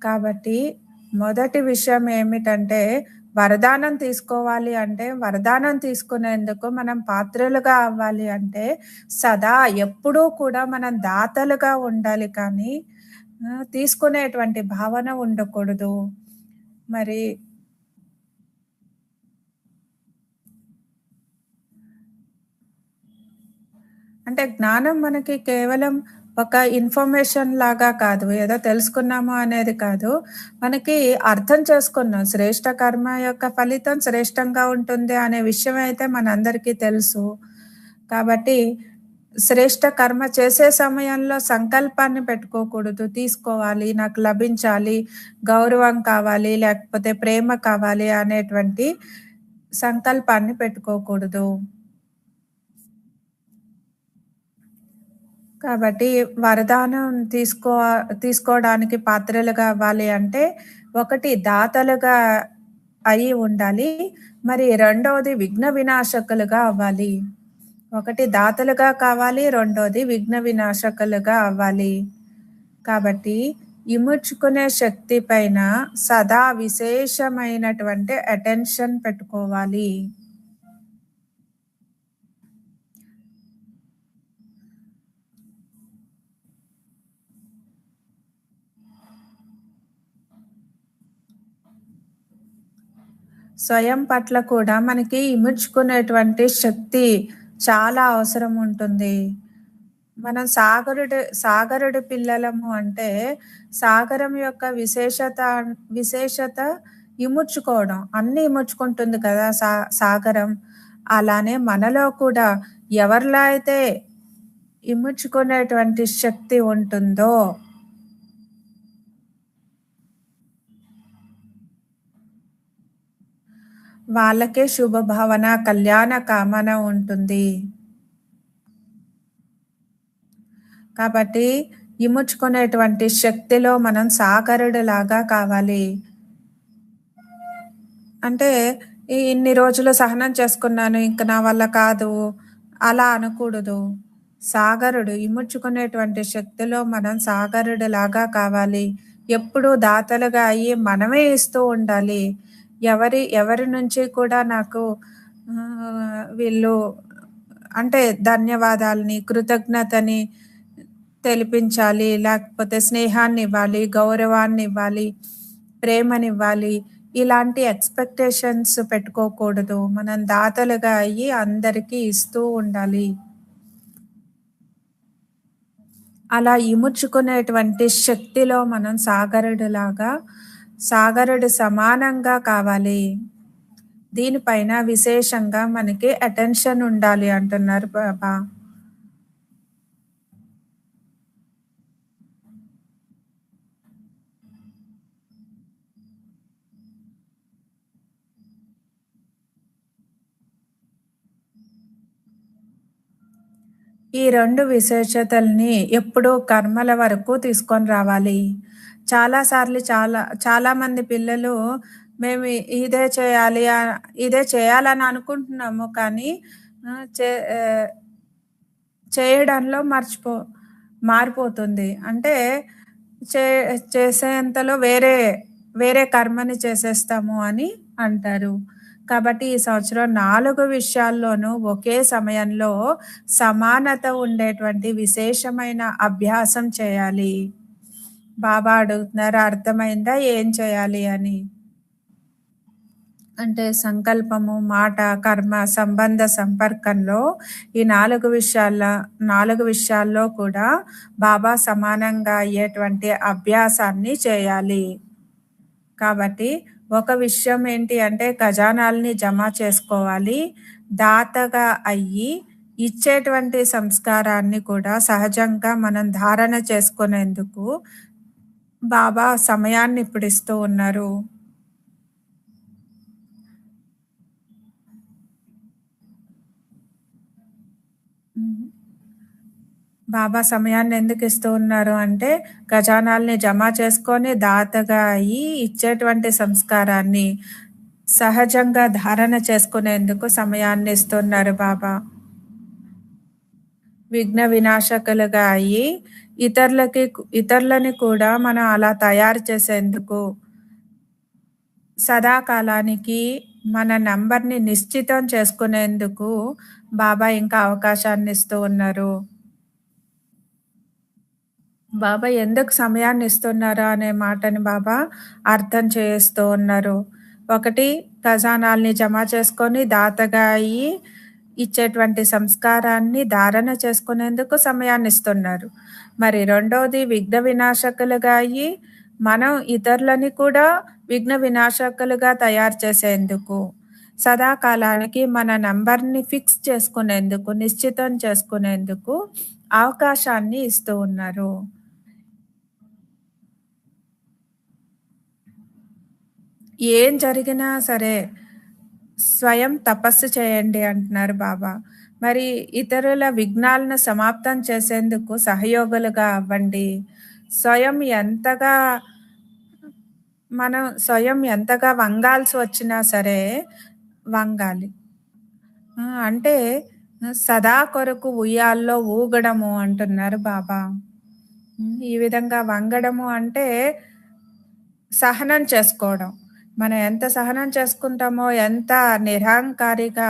S2: కాబట్టి మొదటి విషయం ఏమిటంటే వరదానం తీసుకోవాలి అంటే, వరదానం తీసుకునేందుకు మనం పాత్రులుగా అవ్వాలి అంటే సదా ఎప్పుడూ కూడా మనం దాతలుగా ఉండాలి కానీ తీసుకునేటువంటి భావన ఉండకూడదు. మరి అంటే జ్ఞానం మనకి కేవలం ఒక ఇన్ఫర్మేషన్ లాగా కాదు. ఏదో తెలుసుకున్నాము అనేది కాదు. మనకి అర్థం చేసుకున్నాం. శ్రేష్ఠ కర్మ యొక్క ఫలితం శ్రేష్టంగా ఉంటుంది అనే విషయం అయితే మనందరికీ తెలుసు. కాబట్టి శ్రేష్ఠ కర్మ చేసే సమయంలో సంకల్పాన్ని పెట్టుకోకూడదు. తీసుకోవాలి, నాకు లభించాలి, గౌరవం కావాలి, లేకపోతే ప్రేమ కావాలి అనేటువంటి సంకల్పాన్ని పెట్టుకోకూడదు. కాబట్టి వరదానం తీసుకోవడానికి పాత్రలుగా అవ్వాలి అంటే, ఒకటి దాతలుగా అయి ఉండాలి. మరి రెండోది విఘ్న వినాశకులుగా అవ్వాలి. ఒకటి దాతలుగా కావాలి, రెండోది విఘ్న వినాశకులుగా అవ్వాలి. కాబట్టి ఇముడ్చుకునే శక్తి పైన సదా విశేషమైనటువంటి అటెన్షన్ పెట్టుకోవాలి. స్వయం పట్ల కూడా మనకి ఇముడ్చుకునేటువంటి శక్తి చాలా అవసరం ఉంటుంది. మనం సాగరుడి పిల్లలము అంటే, సాగరం యొక్క విశేషత ఇముడ్చుకోవడం. అన్నీ ఇముడ్చుకుంటుంది కదా సాగరం. అలానే మనలో కూడా ఎవరిలో అయితే ఇముడ్చుకునేటువంటి శక్తి ఉంటుందో వాళ్ళకే శుభభావన, కళ్యాణ కామన ఉంటుంది. కాబట్టి ఇముడ్చుకునేటువంటి శక్తిలో మనం సాగరుడిలాగా కావాలి. అంటే ఇన్ని రోజులు సహనం చేసుకున్నాను, ఇంక నా వల్ల కాదు అలా అనకూడదు. సాగరుడు ఇముడ్చుకునేటువంటి శక్తిలో మనం సాగరుడిలాగా కావాలి. ఎప్పుడూ దాతలుగా అయ్యి మనమే ఇస్తూ ఉండాలి. ఎవరి నుంచి కూడా నాకు వీళ్ళు అంటే ధన్యవాదాలని, కృతజ్ఞతని తెలిపించాలి, లేకపోతే స్నేహాన్ని ఇవ్వాలి, గౌరవాన్ని ఇవ్వాలి, ప్రేమనివ్వాలి. ఇలాంటి ఎక్స్‌పెక్టేషన్స్ పెట్టుకోకూడదు. మనం దాతలుగా అయ్యి అందరికీ ఇస్తూ ఉండాలి. అలా ఇముడ్చుకునేటువంటి శక్తిలో మనం సాగరుడి సమానంగా కావాలి. దీనిపైన విశేషంగా మనకి అటెన్షన్ ఉండాలి అంటున్నారు బాబా. ఈ 2 విశేషతల్ని ఎప్పుడూ కర్మల వరకు తీసుకొని రావాలి. చాలామంది పిల్లలు మేము ఇదే చేయాలని అనుకుంటున్నాము, కానీ చేయడంలో మారిపోతుంది. అంటే చేసేంతలో వేరే కర్మని చేసేస్తాము అని అంటారు. కాబట్టి ఈ సంవత్సరం 4 విషయాల్లోనూ ఒకే సమయంలో సమానత ఉండేటువంటి విశేషమైన అభ్యాసం చేయాలి. బాబా అడుగుతున్నారు, అర్థమైందా ఏం చేయాలి అని? అంటే సంకల్పము, మాట, కర్మ, సంబంధ సంపర్కంలో ఈ 4 విషయాల్లో కూడా బాబా సమానంగా అయ్యేటువంటి అభ్యాసాన్ని చేయాలి. కాబట్టి ఒక విషయం ఏంటి అంటే ఖజానాల్ని జమ చేసుకోవాలి. దాతగా అయ్యి ఇచ్చేటువంటి సంస్కారాన్ని కూడా సహజంగా మనం ధారణ చేసుకునేందుకు బాబా సమయాన్ని ఇప్పుడు ఇస్తూ ఉన్నారు. బాబా సమయాన్ని ఎందుకు ఇస్తూ ఉన్నారు అంటే, ఖజానాల్ని జమ చేసుకొని దాతగా అయ్యి ఇచ్చేటువంటి సంస్కారాన్ని సహజంగా ధారణ చేసుకునేందుకు సమయాన్ని ఇస్తున్నారు బాబా. విఘ్న వినాశకులుగా అయ్యి ఇతరులని కూడా మనం అలా తయారు చేసేందుకు సదాకాలానికి మన నంబర్ని నిశ్చితం చేసుకునేందుకు బాబా ఇంకా అవకాశాన్ని ఇస్తూ ఉన్నారు. బాబా ఎందుకు సమయాన్ని ఇస్తున్నారు అనే మాటని బాబా అర్థం చేస్తూ ఉన్నారు. ఒకటి, ఖజానాల్ని జమ చేసుకొని దాతగా అయ్యి ఇచ్చేటువంటి సంస్కారాన్ని ధారణ చేసుకునేందుకు సమయాన్నిస్తున్నారు. మరి రెండోది విఘ్న వినాశకులుగా అయ్యి, మనం ఇతరులని కూడా విఘ్న వినాశకులుగా తయారు చేసేందుకు, సదాకాలానికి మన నంబర్‌ని ఫిక్స్ చేసుకునేందుకు, నిశ్చితం చేసుకునేందుకు అవకాశాన్ని ఇస్తూ ఉన్నారు. ఏం జరిగినా సరే స్వయం తపస్సు చేయండి అంటున్నారు బాబా. మరి ఇతరుల విఘ్నాలను సమాప్తం చేసేందుకు సహయోగులుగా అవ్వండి. స్వయం ఎంతగా స్వయం ఎంతగా వంగాల్సి వచ్చినా సరే వంగాలి. అంటే సదా కొరకు ఉయ్యాల్లో ఊగడము అంటున్నారు బాబా. ఈ విధంగా వంగడము అంటే సహనం చేసుకోవడం. మనం ఎంత సహనం చేసుకుంటామో, ఎంత నిరహంకారిగా,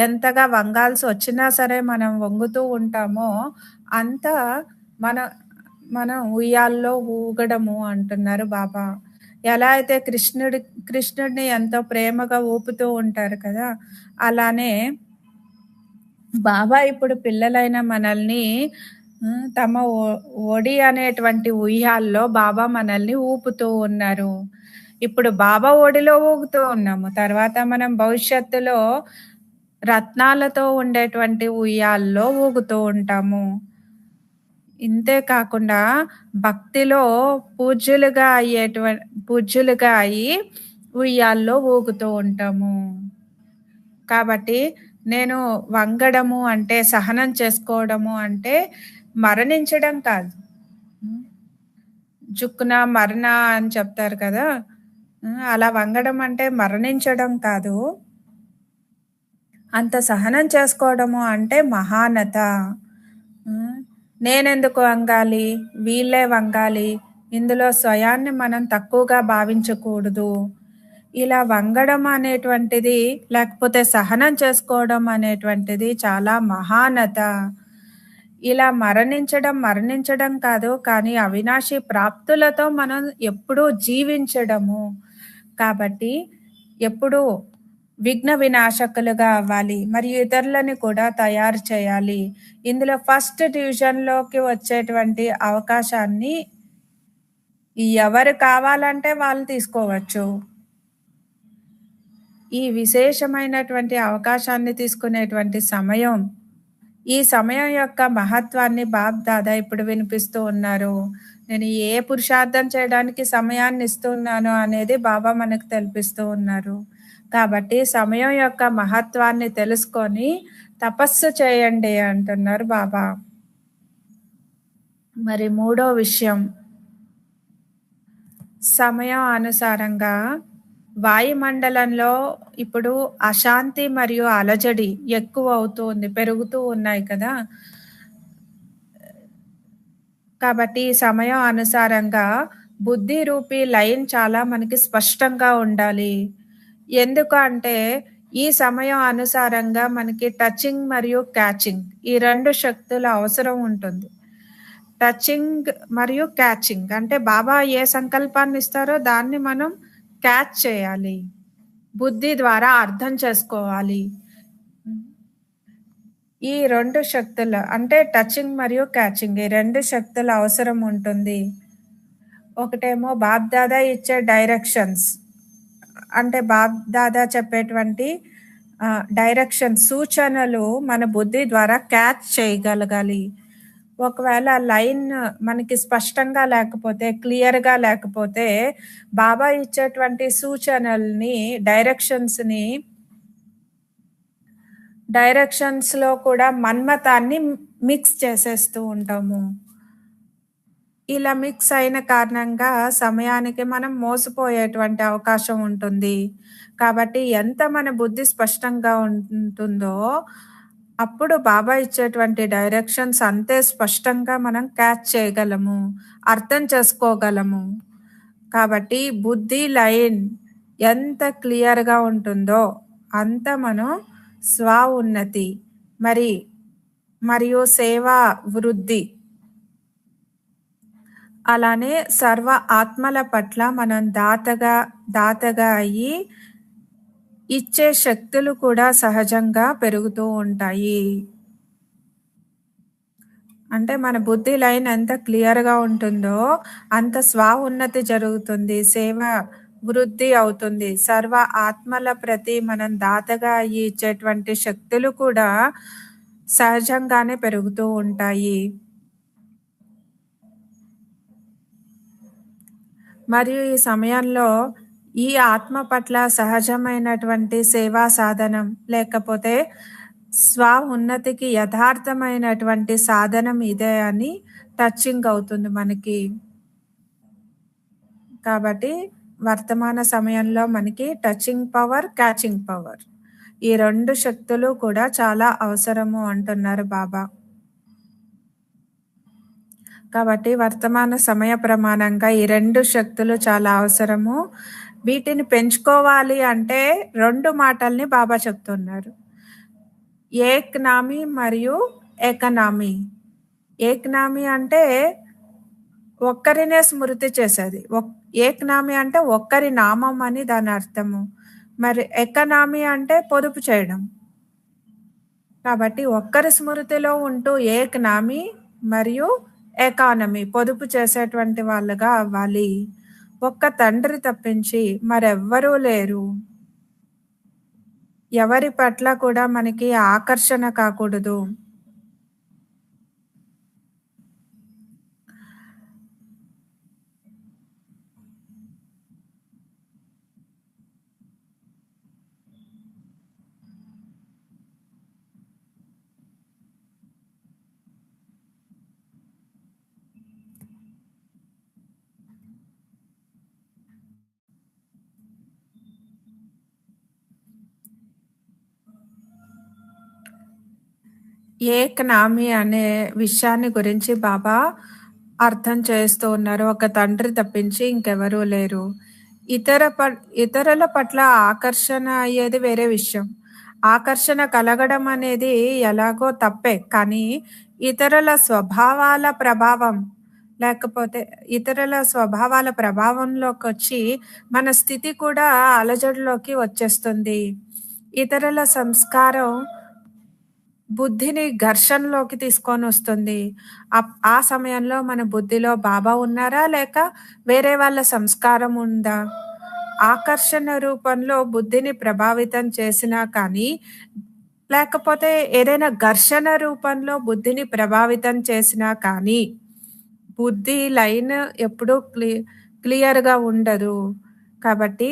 S2: ఎంతగా వంగాల్సి వచ్చినా సరే మనం వంగుతూ ఉంటామో, అంత మన మనం ఉయ్యాల్లో ఊగడము అంటున్నారు బాబా. ఎలా అయితే కృష్ణుడిని ఎంతో ప్రేమగా ఊపుతూ ఉంటారు కదా! అలానే బాబా ఇప్పుడు పిల్లలైన మనల్ని తమ ఒడి అనేటువంటి ఉయ్యాల్లో బాబా మనల్ని ఊపుతూ ఉన్నారు. ఇప్పుడు బాబా ఒడిలో ఊగుతూ ఉన్నాము. తర్వాత మనం భవిష్యత్తులో రత్నాలతో ఉండేటువంటి ఉయ్యాల్లో ఊగుతూ ఉంటాము. ఇంతే కాకుండా భక్తిలో పూజ్యులుగా అయ్యి ఉయ్యాల్లో ఊగుతూ ఉంటాము. కాబట్టి నేను వంగడము అంటే, సహనం చేసుకోవడము అంటే మరణించడం కాదు. జుక్కున మరణ అని చెప్తారు కదా! అలా వంగడం అంటే మరణించడం కాదు. అంత సహనం చేసుకోవడము అంటే మహానత. నేనెందుకు వంగాలి? వీళ్ళే వంగాలి. ఇందులో స్వయాన్ని మనం తక్కువగా భావించకూడదు. ఇలా వంగడం అనేటువంటిది, లేకపోతే సహనం చేసుకోవడం అనేటువంటిది చాలా మహానత. ఇలా మరణించడం కాదు, కానీ అవినాశి ప్రాప్తులతో మనం ఎప్పుడూ జీవించడము. కాబట్టి ఎప్పుడూ విఘ్న వినాశకులుగా అవ్వాలి. మరియు ఇతరులని కూడా తయారు చేయాలి. ఇందులో ఫస్ట్ డివిజన్‌లోకి వచ్చేటువంటి అవకాశాన్ని ఎవరు కావాలంటే వాళ్ళు తీసుకోవచ్చు. ఈ విశేషమైనటువంటి అవకాశాన్ని తీసుకునేటువంటి సమయం, ఈ సమయం యొక్క మహత్వాన్ని బాప్ దాదా ఇప్పుడు వినిపిస్తూ ఉన్నారు. నేను ఏ పురుషార్థం చేయడానికి సమయాన్ని ఇస్తున్నాను అనేది బాబా మనకు తెలిపిస్తూ ఉన్నారు. కాబట్టి సమయం యొక్క మహత్వాన్ని తెలుసుకొని తపస్సు చేయండి అంటున్నారు బాబా. మరి మూడో విషయం, సమయం అనుసారంగా వాయుమండలంలో ఇప్పుడు అశాంతి మరియు అలజడి ఎక్కువ పెరుగుతూ ఉన్నాయి కదా! కాబట్టి సమయం అనుసారంగా బుద్ధి రూపీ లైన్ చాలా మనకి స్పష్టంగా ఉండాలి. ఎందుకు అంటే ఈ సమయం అనుసారంగా మనకి టచింగ్ మరియు క్యాచింగ్, ఈ 2 శక్తుల అవసరం ఉంటుంది. టచింగ్ మరియు క్యాచింగ్ అంటే బాబా ఏ సంకల్పాన్ని ఇస్తారో దాన్ని మనం క్యాచ్ చేయాలి. బుద్ధి ద్వారా అర్థం చేసుకోవాలి. ఈ 2 శక్తుల అంటే టచింగ్ మరియు క్యాచింగ్, ఈ 2 శక్తుల అవసరం ఉంటుంది. ఒకటేమో బాప్ దాదా ఇచ్చే డైరెక్షన్స్, అంటే బాప్ దాదా చెప్పేటువంటి సూచనలు మన బుద్ధి ద్వారా క్యాచ్ చేయగలగాలి. ఒకవేళ లైన్ మనకి స్పష్టంగా లేకపోతే, క్లియర్‌గా లేకపోతే, బాబా ఇచ్చేటువంటి సూచనల్ని, డైరెక్షన్స్‌లో కూడా మన్మతాన్ని మిక్స్ చేసేస్తూ ఉంటాము. ఇలా మిక్స్ అయిన కారణంగా సమయానికి మనం మోసపోయేటువంటి అవకాశం ఉంటుంది. కాబట్టి ఎంత మన బుద్ధి స్పష్టంగా ఉంటుందో, అప్పుడు బాబా ఇచ్చేటువంటి డైరెక్షన్స్ అంతే స్పష్టంగా మనం క్యాచ్ చేయగలము, అర్థం చేసుకోగలము. కాబట్టి బుద్ధి లైన్ ఎంత క్లియర్‌గా ఉంటుందో అంత మనం స్వ ఉన్నతి మరియు సేవా వృద్ధి, అలానే సర్వ ఆత్మల పట్ల మనం దాతగా అయ్యి ఇచ్చే శక్తులు కూడా సహజంగా పెరుగుతూ ఉంటాయి. అంటే మన బుద్ధి లైన్ ఎంత క్లియర్‌గా ఉంటుందో, అంత ఉన్నతి జరుగుతుంది. సేవ వృద్ధి అవుతుంది. సర్వ ఆత్మల ప్రతి మనం దాతగా అయ్యి ఇచ్చేటువంటి శక్తులు కూడా సహజంగానే పెరుగుతూ ఉంటాయి. మరియు ఈ సమయంలో ఈ ఆత్మ పట్ల సహజమైనటువంటి సేవా సాధనం లేకపోతే ఉన్నతికి యథార్థమైనటువంటి సాధనం ఇదే అని టచింగ్ అవుతుంది మనకి. కాబట్టి వర్తమాన సమయంలో మనకి టచింగ్ పవర్, క్యాచింగ్ పవర్ ఈ 2 శక్తులు కూడా చాలా అవసరము అంటున్నారు బాబా. కాబట్టి వర్తమాన సమయ ప్రమాణంగా ఈ 2 శక్తులు చాలా అవసరము. వీటిని పెంచుకోవాలి అంటే 2 మాటల్ని బాబా చెప్తున్నారు. ఏక్నామీ మరియు ఎకనామీ. ఏక్నామీ అంటే ఒక్కరినే స్మృతి చేసేది. ఏక్నామీ అంటే ఒక్కరి నామం అని దాని అర్థము. మరి ఎకనామీ అంటే పొదుపు చేయడం. కాబట్టి ఒక్కరి స్మృతిలో ఉంటూ ఏక్నామీ మరియు ఎకానమీ పొదుపు చేసేటువంటి వాళ్ళుగా అవ్వాలి. ఒక్క తండ్రి తప్పించి మరెవ్వరూ లేరు. ఎవరి పట్ల కూడా మనకి ఆకర్షణ కాకూడదు. ఏకనామీ అనే విషయాన్ని గురించి బాబా అర్థం చేస్తూ ఉన్నారు. ఒక తండ్రి తప్పించి ఇంకెవరూ లేరు. ఇతరుల పట్ల ఆకర్షణ అయ్యేది వేరే విషయం. ఆకర్షణ కలగడం అనేది ఎలాగో తప్పే. కానీ ఇతరుల స్వభావాల ప్రభావం లేకపోతే ఇతరుల స్వభావాల ప్రభావంలోకొచ్చి మన స్థితి కూడా అలజడిలోకి వచ్చేస్తుంది. ఇతరుల సంస్కారం బుద్ధిని ఘర్షణలోకి తీసుకొనొస్తుంది. ఆ సమయంలో మన బుద్ధిలో బాబా ఉన్నారా? లేక వేరే వాళ్ళ సంస్కారం ఉందా? ఆకర్షణ రూపంలో బుద్ధిని ప్రభావితం చేసినా కానీ, లేకపోతే ఏదైనా ఘర్షణ రూపంలో బుద్ధిని ప్రభావితం చేసినా కానీ, బుద్ధి లైన్ ఎప్పుడూ క్లియర్‌గా ఉండదు. కాబట్టి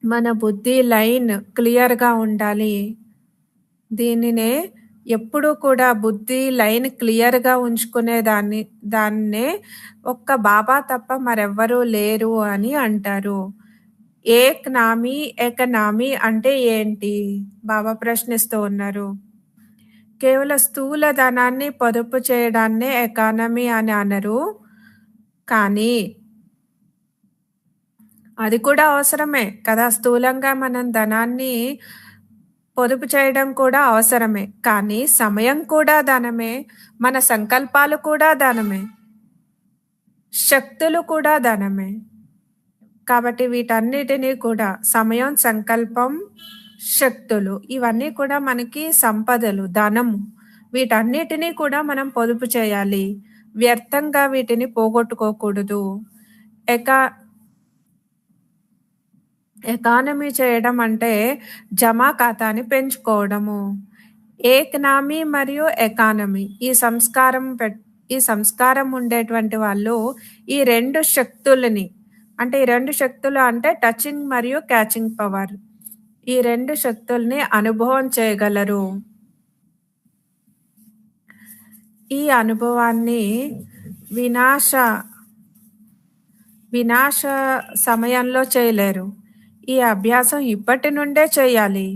S2: మన బుద్ధి లైన్ క్లియర్‌గా ఉండాలి. దీనినే ఎప్పుడూ కూడా బుద్ధి లైన్ క్లియర్‌గా దాన్నే ఒక్క బాబా తప్ప మరెవ్వరూ లేరు అని అంటారు. ఏక్నామీ, ఎకనామీ అంటే ఏంటి? బాబా ప్రశ్నిస్తూ ఉన్నారు. కేవలం స్థూల ధనాన్ని పొదుపు చేయడాన్నే ఎకానమీ అని అనరు. కానీ అది కూడా అవసరమే కదా! స్థూలంగా మనం ధనాన్ని పొదుపు చేయడం కూడా అవసరమే. కానీ సమయం కూడా ధనమే. మన సంకల్పాలు కూడా ధనమే. శక్తులు కూడా ధనమే. కాబట్టి వీటన్నిటిని కూడా సమయం, సంకల్పం, శక్తులు ఇవన్నీ కూడా మనకి సంపదలు, ధనము. వీటన్నిటిని కూడా మనం పొదుపు చేయాలి. వ్యర్థంగా వీటిని పోగొట్టుకోకూడదు. ఎకానమీ చేయడం అంటే జమా ఖాతాని పెంచుకోవడము. ఏకనామీ మరియు ఎకానమీ ఈ సంస్కారం ఉండేటువంటి వాళ్ళు ఈ 2 శక్తులని అంటే ఈ 2 శక్తులు అంటే టచింగ్ మరియు క్యాచింగ్ పవర్. ఈ 2 శక్తుల్ని అనుభవం చేయగలరు. ఈ అనుభవాన్ని వినాశ సమయంలో చేయలేరు. ఈ అభ్యాసం ఇప్పటి నుండే చేయాలి.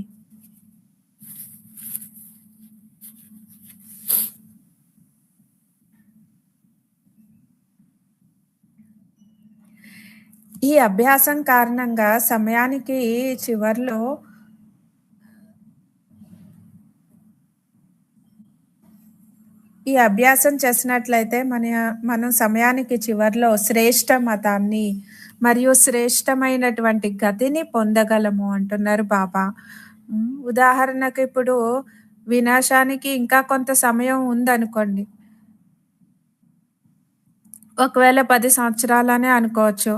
S2: ఈ అభ్యాసం కారణంగా సమయానికి చివర్లో ఈ ఈ అభ్యాసం చేసినట్లయితే మనం సమయానికి చివర్లో శ్రేష్ఠ మతాన్ని మరియు శ్రేష్టమైనటువంటి గతిని పొందగలము అంటున్నారు బాబా. ఉదాహరణకు ఇప్పుడు వినాశానికి ఇంకా కొంత సమయం ఉందనుకోండి. ఒకవేళ 10 సంవత్సరాలనే అనుకోవచ్చు.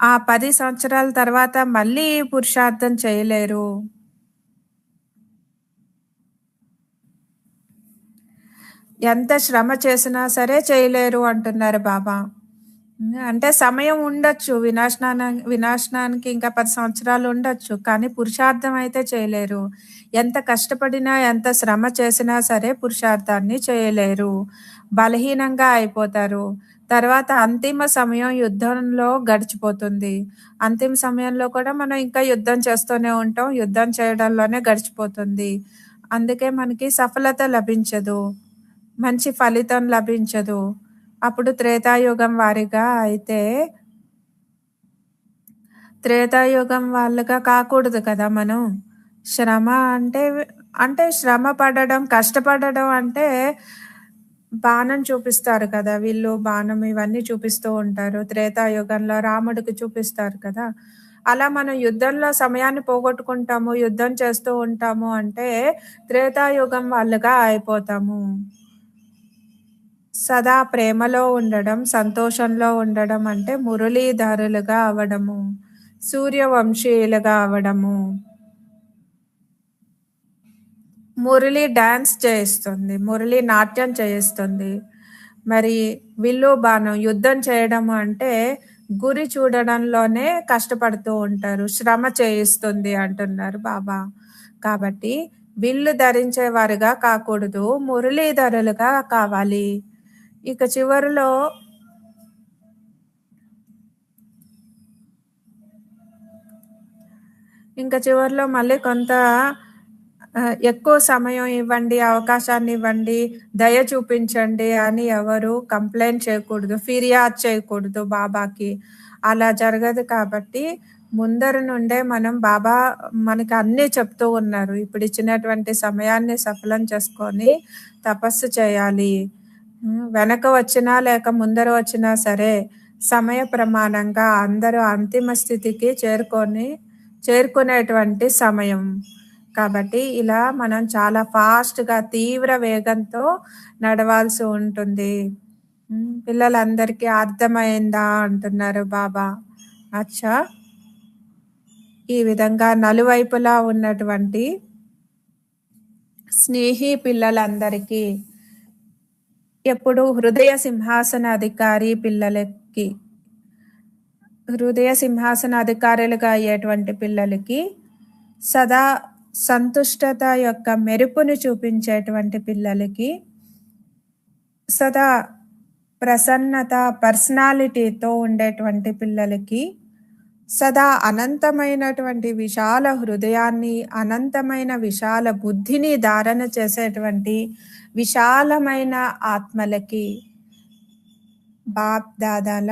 S2: ఆ 10 సంవత్సరాల తర్వాత మళ్ళీ పురుషార్థం చేయలేరు. ఎంత శ్రమ చేసినా సరే చేయలేరు అంటున్నారు బాబా. అంటే సమయం ఉండొచ్చు. వినాశనానికి ఇంకా 10 సంవత్సరాలు ఉండొచ్చు. కానీ పురుషార్థం అయితే చేయలేరు. ఎంత కష్టపడినా, ఎంత శ్రమ చేసినా సరే పురుషార్థాన్ని చేయలేరు. బలహీనంగా అయిపోతారు. తర్వాత అంతిమ సమయం యుద్ధంలో గడిచిపోతుంది. అంతిమ సమయంలో కూడా మనం ఇంకా యుద్ధం చేస్తూనే ఉంటాం. యుద్ధం చేయడంలోనే గడిచిపోతుంది. అందుకే మనకి సఫలత లభించదు. మంచి ఫలితం లభించదు. అప్పుడు త్రేతాయుగం వారిగా అయితే త్రేతాయుగం వాళ్ళుగా కాకూడదు కదా మనం. శ్రమ అంటే శ్రమ పడడం, కష్టపడడం అంటే బాణం చూపిస్తారు కదా! వీళ్ళు బాణం ఇవన్నీ చూపిస్తూ ఉంటారు. త్రేతాయుగంలో రాముడికి చూపిస్తారు కదా! అలా మనం యుద్ధంలో సమయాన్ని పోగొట్టుకుంటాము, యుద్ధం చేస్తూ ఉంటాము అంటే త్రేతాయుగం వాళ్ళుగా అయిపోతాము. సదా ప్రేమలో ఉండడం, సంతోషంలో ఉండడం అంటే మురళీధరులుగా అవ్వడము, సూర్యవంశీయులుగా అవ్వడము. మురళి డాన్స్ చేయిస్తుంది. మురళి నాట్యం చేయిస్తుంది. మరి విల్లు బాణం యుద్ధం చేయడం అంటే గురి చూడడంలోనే కష్టపడుతూ ఉంటారు. శ్రమ చేయిస్తుంది అంటున్నారు బాబా. కాబట్టి విల్లు ధరించేవారుగా కాకూడదు. మురళీధరులుగా కావాలి. ఇక చివరిలో మళ్ళీ కొంత ఎక్కువ సమయం ఇవ్వండి, అవకాశాన్ని ఇవ్వండి, దయ చూపించండి అని ఎవరు కంప్లైంట్ చేయకూడదు, ఫిర్యాదు చేయకూడదు బాబాకి. అలా జరగదు కాబట్టి ముందర నుండే బాబా మనకి అన్నీ చెప్తూ ఉన్నారు. ఇప్పుడు ఇచ్చినటువంటి సమయాన్ని సఫలం చేసుకొని తపస్సు చేయాలి. వెనక వచ్చినా లేక ముందర వచ్చినా సరే సమయ ప్రమాణంగా అందరూ అంతిమ స్థితికి చేరుకునేటువంటి సమయం. కాబట్టి ఇలా మనం చాలా ఫాస్ట్‌గా తీవ్ర వేగంతో నడవాల్సి ఉంటుంది. పిల్లలందరికీ అర్థమైందా అంటున్నారు బాబా. అచ్చా! ఈ విధంగా నలువైపులా ఉన్నటువంటి స్నేహి పిల్లలందరికీ ఎప్పుడు హృదయ సింహాసనాధికారి పిల్లలకి, హృదయ సింహాసనాధికారులుగా అయ్యేటువంటి పిల్లలకి, సదా సంతుష్టత యొక్క మెరుపును చూపించేటువంటి పిల్లలకి, సదా ప్రసన్నత పర్సనాలిటీతో ఉండేటువంటి పిల్లలకి, సదా అనంతమైనటువంటి విశాల హృదయాన్ని, అనంతమైన విశాల బుద్ధిని ధారణ చేసేటువంటి విశాలమైన ఆత్మలకి బాప్ దాదాల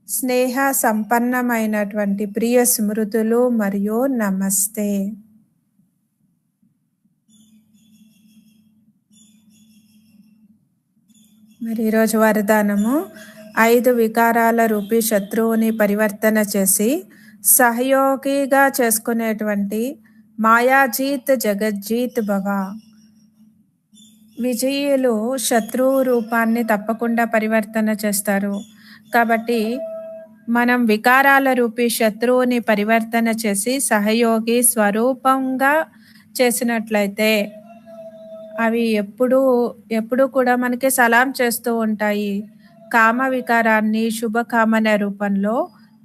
S2: స్నేహ సంపన్నమైనటువంటి ప్రియ స్మృతులు మరియు నమస్తే. మరి ఈరోజు వరదానము 5 వికారాల రూపీ శత్రువుని పరివర్తన చేసి సహయోగిగా చేసుకునేటువంటి మాయాజీత్ జగజ్జీత్ భవ. విజయులు శత్రువు రూపాన్ని తప్పకుండా పరివర్తన చేస్తారు. కాబట్టి మనం వికారాల రూపీ శత్రువుని పరివర్తన చేసి సహయోగి స్వరూపంగా చేసినట్లయితే అవి ఎప్పుడూ కూడా మనకి సలాం చేస్తూ ఉంటాయి. కామ వికారాన్ని శుభకామన రూపంలో,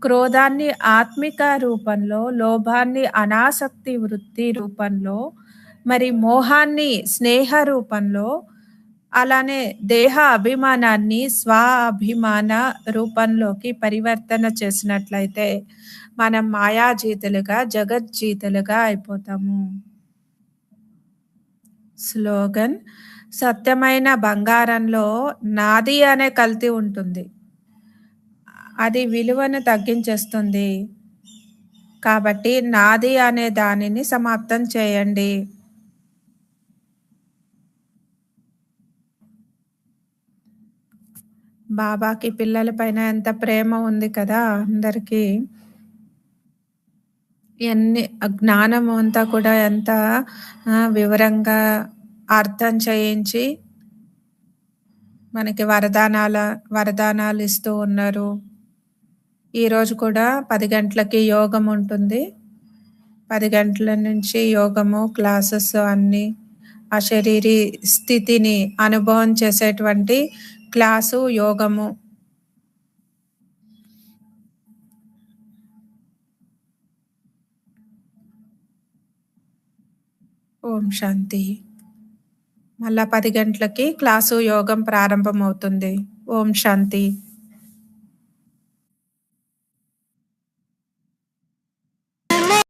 S2: క్రోధాన్ని ఆత్మిక రూపంలో, లోభాన్ని అనాసక్తి వృత్తి రూపంలో, మరి మోహాన్ని స్నేహ రూపంలో, అలానే దేహ అభిమానాన్ని స్వ అభిమాన రూపంలోకి పరివర్తన చేసినట్లయితే మనం మాయాజీతులుగా జగజ్జీతులుగా అయిపోతాము. స్లోగన్: సత్యమైన బంగారంలో నాది అనే కల్తీ ఉంటుంది. అది విలువను తగ్గించేస్తుంది. కాబట్టి నాది అనే దానిని సమాప్తం చేయండి. బాబాకి పిల్లల పైన ఎంత ప్రేమ ఉంది కదా అందరికీ. జ్ఞానం అంతా కూడా ఎంత వివరంగా అర్థం చేయించి మనకి వరదానాలు ఇస్తూ ఉన్నారు. ఈరోజు కూడా 10 గంటలకి యోగం ఉంటుంది. 10 గంటల నుంచి యోగము క్లాసెస్ అన్నీ ఆ శరీరీ స్థితిని అనుభవం చేసేటువంటి క్లాసు యోగము. ఓం శాంతి. మళ్ళా 10 గంటలకి క్లాసు యోగం ప్రారంభమవుతుంది. ఓం శాంతి.